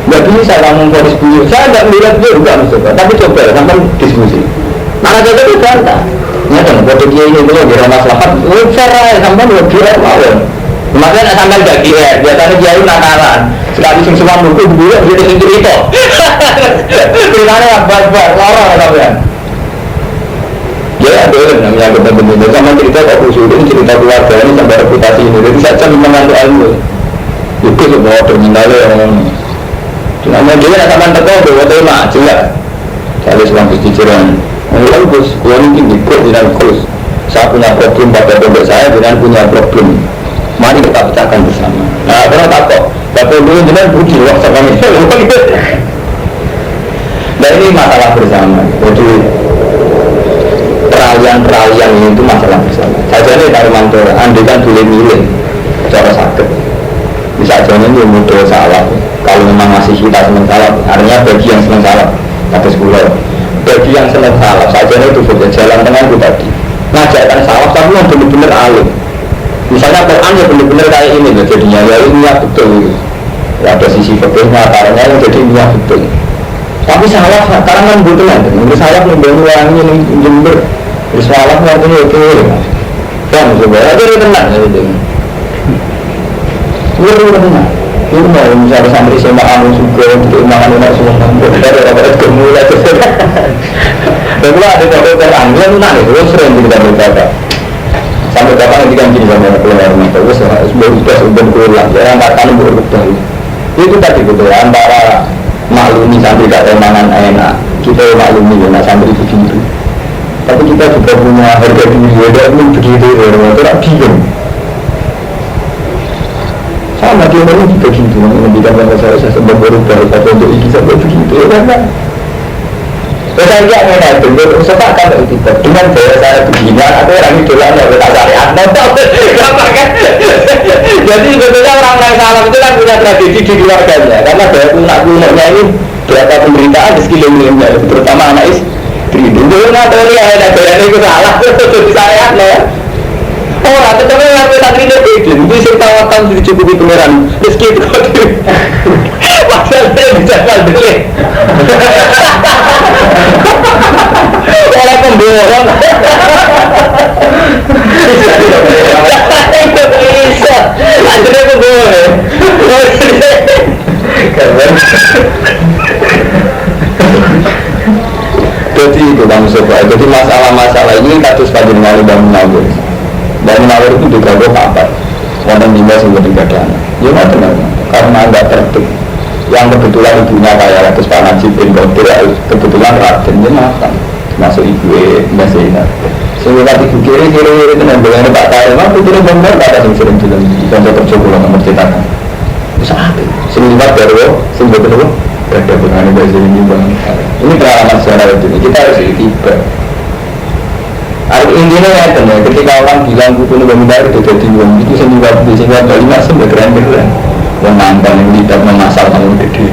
nggak bisa kamu fokus beliau saya nggak melihat dia juga maksudnya tapi coba sampai diskusi mana kita itu bantah ya kan waktu dia ini belum kira masalah cara sampai belum kira mau makanya sampai nggak kira biasanya dia itu nakalan sekali sing semua buku dulu dia sing cerita ceritanya apa lorong sampean ya ada namanya benar-benar sama cerita kok khusus cerita keluarga ini sampai reputasi ini jadi saja memang ilmu itu semua terminalnya yang namanya dia nak sampai terkau bawa tema jelas saya selama pikiran lalu bos gua mungkin ikut dengan kurs saya punya problem pada dompet saya dengan punya problem mari kita pecahkan bersama nah karena tak kok bapak dulu dengan budi waktu kami dan ini masalah bersama jadi peralihan itu masalah bersama saja ini dari mantor andai kan boleh milih cara sakit bisa jadi ini mudah salah kalau memang masih kita senang salah artinya bagi yang senang salah kata sekolah bagi yang senang salah saja itu sudah jalan tengah itu tadi ngajakkan salah tapi yang benar-benar alim misalnya Quran ya benar-benar kayak ini loh jadinya ya ini ya betul Ya, ada sisi fikihnya, caranya yang jadi niat betul. Tapi salah sekarang kan betul kan, terus salah membangun orang ini jember, terus salah artinya oke, kan sebenarnya itu tenang gitu. Itu tenang. Itu mau misalnya santri sama anu juga untuk makan enak semua dari orang-orang gemula itu. Dan pula ada orang dia tuh nangis, terus sering kita berkata. Sampai kapan nanti kan gini sama keluar rumah, terus sudah pulang, jangan katakan berubah. Itu tadi betul antara maklumi santri gak mangan enak, kita maklumi ya santri begitu. Tapi kita juga punya harga diri, ya begitu ya, itu tak bingung. Sama dia baru juga gitu, menghentikan bahasa saya sebab berubah, tapi untuk ini sampai begitu ya kan? Saya tidak mengenai itu, sepakat kita dengan bahasa saya begini, ada orang itu lah yang berkata syariat, gampang kan? Jadi sebetulnya orang-orang salam itu kan punya tradisi di keluarganya, karena bahwa punak-punaknya ini berapa pemberitaan di sekelilinginnya, terutama anak istri. Itu nggak tahu ya, ada bayar itu salah, itu syariat lah. Oh, atau coba yang kita tidak bikin, bisa tawarkan dicukupi pangeran, meski itu masalahnya bisa balik. Orang pembohong. Bisa, akhirnya pembohong. Jadi itu kamu coba. Jadi masalah-masalah ini kasus Fadil Mali dan Munawir. Dan Munawir itu juga apa? Wonten lima sehingga tidak ada anak. Ya nggak tenang, karena nggak tertib. Yang kebetulan ibunya kayak Ratus Pak Najib bin Qadir, kebetulan Raden dia makan, masuk ibu Mbak Zainab. Sehingga ibu kiri itu nembelnya Pak Tarim, aku kira benar kata yang sering bilang di kantor kerja pulang nomor cetakan. Saat itu, sehingga baru, sehingga baru ada dengan Mbak Zainab. Ini pengalaman sejarah itu, kita harus tiba. Intinya ya benar, ketika orang bilang buku ini benar itu jadi uang itu sehingga balik masuk keren-keren. Menambah yang tidak memasal yang gede.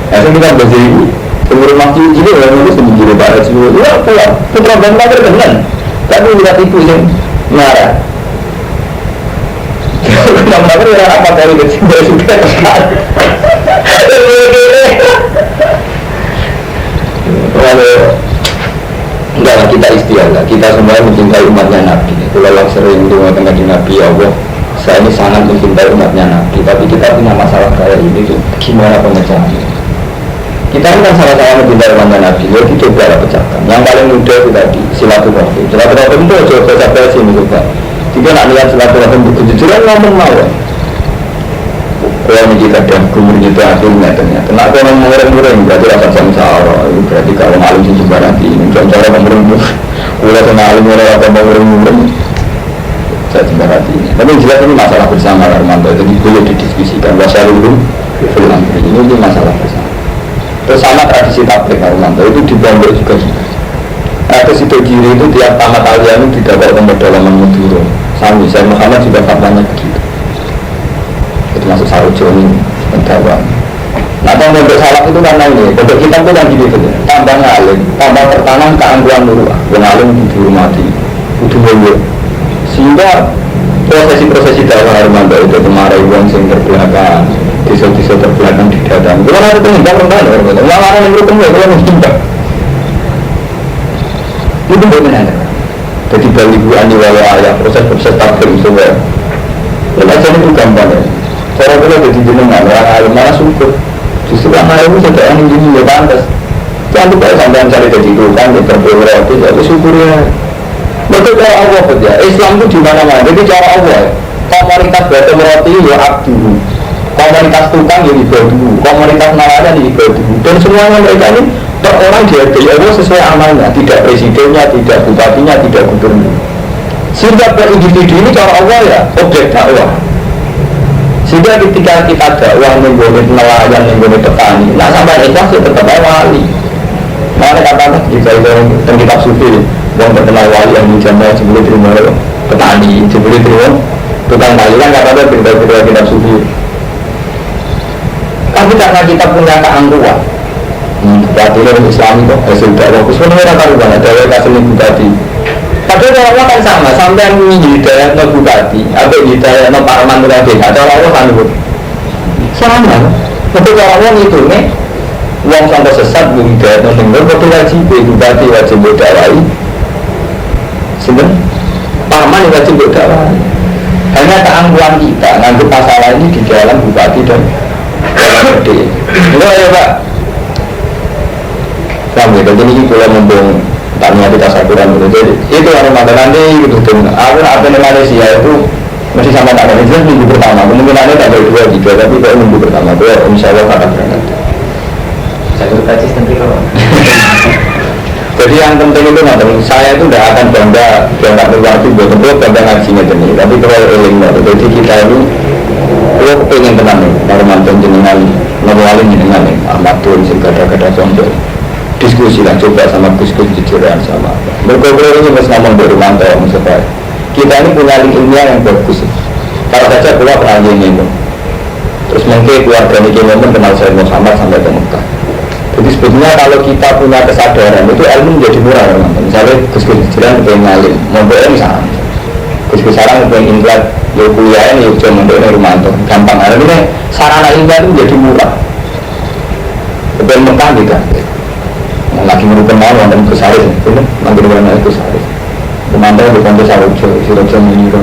Nah, kita bahasa ibu seluruh masjid ini orang itu sendiri pada seluruh ya pulang putra bangsa terkenal tapi tidak tipu yang marah nama-nama orang apa dari kecil dari sudah enggak, kita istiadah, kita semua mencintai umatnya Nabi. Kalau sering dengar tengah di Nabi Allah, saya ini sangat mencintai umatnya Nabi, tapi kita punya masalah kayak ini tuh gimana pemecahannya? Kita ini kan sama-sama mencintai umatnya Nabi, ya kita coba pecahkan. Yang paling mudah itu tadi silaturahmi. Silaturahmi itu coba sini coba. Jika nak lihat silaturahmi itu kejujuran ngomong mau. Kalau ini kadang kumur gitu akhirnya ternyata. Kenapa orang mureng-mureng berarti rasa samsara. Berarti kalau malam sih coba nanti ini samsara mureng. Ulah sama alim orang apa mureng-mureng. Saya juga hati. Tapi jelas ini masalah bersama Armando, jadi boleh didiskusikan. Wasalulu film ini masalah bersama. Terus sama tradisi tabligh Armando itu di Pondok juga. Terus itu kiri itu tiap tamat alian itu tidak ada pendalaman Madura. Sami saya Muhammad juga fatwanya begitu. Itu masuk Sarujo ini pendakwa. Nah kalau untuk salaf itu karena ini, untuk kita itu kan gitu saja. Tambah ngalim, tambah tertanam keangkuhan muruah. Ngalim dihormati, kudu mulia. Sehingga prosesi-prosesi dakwah Armando itu kemarin uang sing terbelakang, desa-desa terbelakang didatang. Kalau ada pengindah rendah, orang-orang yang bertemu kalau mengindah. Itu benar. Jadi dari ibu ani wala ayah proses-proses tabligh semua. Lepas itu gampang ya. Cara kita jadi jenengan orang alim mana syukur. Justru orang alim itu sudah yang ini ya pantas. Jangan lupa sampai cari jadi tukang, berprogresif, jadi syukurnya. Betul cara Allah ya. Islam itu di mana-mana. Jadi cara Allah. Komunitas baca roti ya abdu. Komunitas tukang ya ibadu. Komunitas nelayan ya ibadu. Dan semuanya mereka ini orang dihargai Allah sesuai amalnya. Tidak presidennya, tidak bupatinya, tidak gubernur. Sehingga per individu ini cara Allah ya objek dakwah. Sehingga ketika kita dakwah menggoleh nelayan, menggoleh petani, nah sampai ikhlas ya tetap wali. Mana kata-kata jika itu tentang kitab sufi, yang terkenal wali yang dijamah sebelum terima petani, sebelum terima tukang kayu kan kata-kata beda-beda kitab sufi. Tapi karena kita punya keangkuhan, bupati orang Islam itu hasil dakwah, sebenarnya orang karuan ada yang kasih bupati. Padahal Allah kan sama, sampai yang hidayah no bupati, atau hidayah no parman atau desa, ada Allah kan sama. Untuk orang itu nih, uang sampai sesat budidaya nonton betul wajib bupati wajib berdakwai, sebenarnya paman wajib berdakwai. Hanya keangkuhan kita nganggep masalah ini di dalam bupati dan gede. Itu aja Pak. Sampai jadi ini kalau membong tanya kita sakuran gitu. Jadi itu orang mata nanti gitu. Aku apa di Malaysia itu masih sama tak ada jelas minggu pertama. Kemungkinannya tak ada 2 3 tapi kalau minggu pertama itu insya Allah akan berangkat. Saya berkaji nanti kalau. Jadi yang penting itu nggak saya itu tidak akan bangga berarti betul bangga ngajinya ini. Tapi kalau eling jadi kita ini kalau pengen tenang nih, kalau mantan jenengan, nawarin jenengan nih, Ahmad Tun, segala-gala contoh diskusi lah coba sama Gus-Gus jujuran sama. Berkobrol ini mas ngomong dari mantau misalnya. Kita ini punya link ilmiah yang bagus. Kalau saja keluar pernah ini, terus mungkin keluarga ini kenal saya Muhammad sampai ke Mekah. Jadi sebetulnya kalau kita punya kesadaran itu ilmu menjadi murah teman-teman. Misalnya Gus-Gus jujuran pengen ngalim, mondoknya misalnya. Gus-Gus sekarang pengen ingat, ya kuliah ini ya mondoknya Rumanto, gampang. Karena ini sarana ilmiah itu menjadi murah. Kemudian Mekah juga. Lagi merupakan mau dan kesaris, benar? Lagi merupakan kesaris. Pemantau di kantor Sarojo Meniro.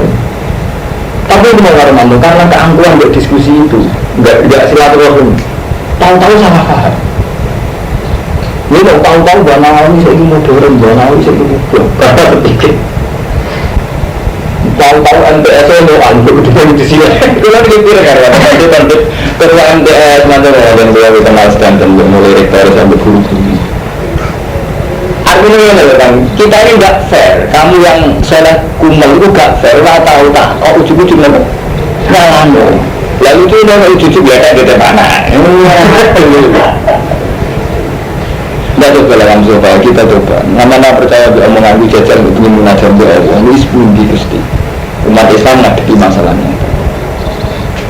Tapi itu mau Romanto karena keangkuhan buat diskusi itu, nggak silaturahmi. Tahu-tahu salah paham. Ini mau tahu-tahu bahwa nawar ini saya ingin modern, bahwa nawar ini saya ingin goblok. Berapa berpikir? Tahu-tahu MTS itu anggur di sini. Itu kan dipikir karena itu nanti ketua MTS macam apa yang dia kenal sekarang mulai rektor sampai guru-guru. Artinya kan, kita ini nggak fair. Kamu yang sholat kumal itu nggak fair. Lah tahu tak? Oh ujuk-ujuk nama ngalamu. Lalu itu nama ujuk-ujuk biasa di mana? Nggak coba lah kamu coba. Kita coba. Nama-nama percaya omongan itu jajar untuk mengajar Allah. Ini sepundi Gusti. Umat Islam ngadepi masalahnya.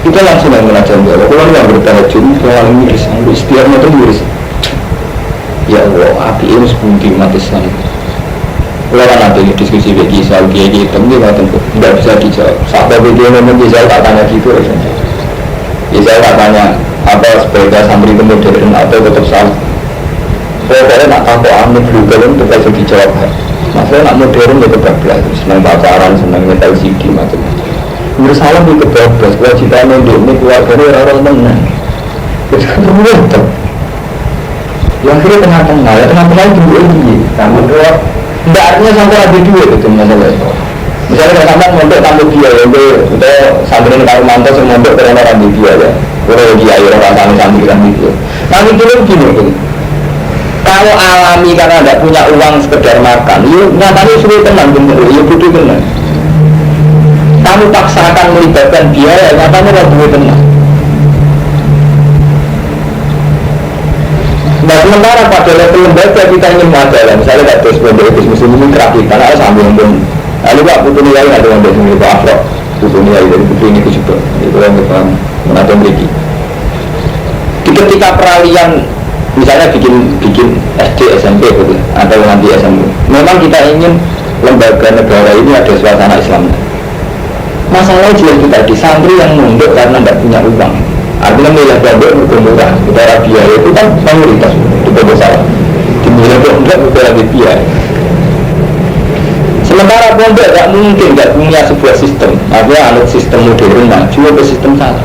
Kita langsung mengajar Allah. Kalau nggak bertahajud, kalau miris, istiarnya itu miris. Ya Allah, api ini sepundi umat Islam. Kalau kan nanti diskusi bagi soal kiai hitam dia nggak bisa dijawab. Sampai video ngomong Gisel tak tanya gitu rasanya. Gisel tak tanya apa sebagai santri itu modern atau tetap salah. Pokoknya nak tahu amin dulu kalau tetap bisa dijawab. Maksudnya nak modern ya kebablas, senang pacaran, senang ngetel CD macam-macam. Menurut salam itu kebablas, kewajiban ini keluarganya orang-orang menang. Terus kan terus yang akhirnya tengah-tengah, ya tengah-tengah itu dua lagi. Kamu dua, tidak artinya sampai ada dua itu masalah itu. Misalnya kalau sampai mondok tambah biaya, udah santri ini kalau mantau semua mondok karena tambah biaya. Kalau dia orang santri tambah biaya. Tapi itu begini, kalau alami karena tidak punya uang sekedar makan, yuk nyatanya sulit tenang bener, yuk butuh tenang. Kamu paksakan melibatkan biaya, nyatanya tidak butuh tenang. Nah sementara pada level lembaga kita ingin majalah, misalnya tidak terus pondok muslim ini terakhir karena harus ambil pun. Lalu Pak Putu Nilai ada pondok ini Pak Afro, Putu Nilai dari Putu ini juga itu yang kita menonton lagi. Ketika peralihan misalnya bikin SD SMP gitu atau nanti SMP, memang kita ingin lembaga negara ini ada suasana Islam. Masalahnya juga kita di santri yang mondok karena tidak punya uang. Artinya milih pondok berkumpulan, utara biaya itu kan mayoritas di pondok salah. Di milih pondok utara biaya. Sementara pondok tidak mungkin tidak punya sebuah sistem. Artinya anut sistem modern maju ke sistem salah.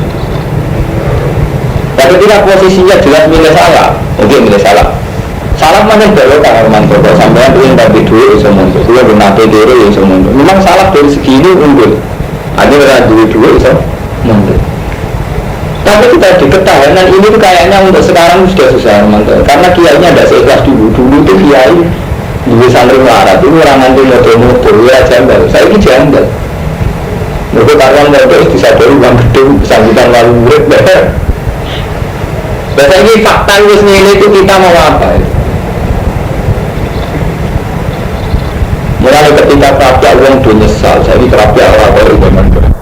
Tapi ketika posisinya jelas milih salah, oke milih salah. Salah mana belok kan Romanto, sampai yang tapi dulu bisa mundur, dia benar dulu bisa mundur. Memang salah dari segi ini unggul. Ada benar dulu bisa mundur. Tapi kita diketahui, dan ini tuh kayaknya untuk sekarang sudah susah Romanto, karena kiainya tidak seikhlas dulu itu kiai di santri melarat itu orang nanti motor ya jambal, saya ini jambal. Mereka karyawan motor disadari uang gede, sambutan lalu murid bener. Biasanya ini fakta itu kita mau apa? Mulai ketika terapi uang itu nyesal, saya ini terapi orang-orang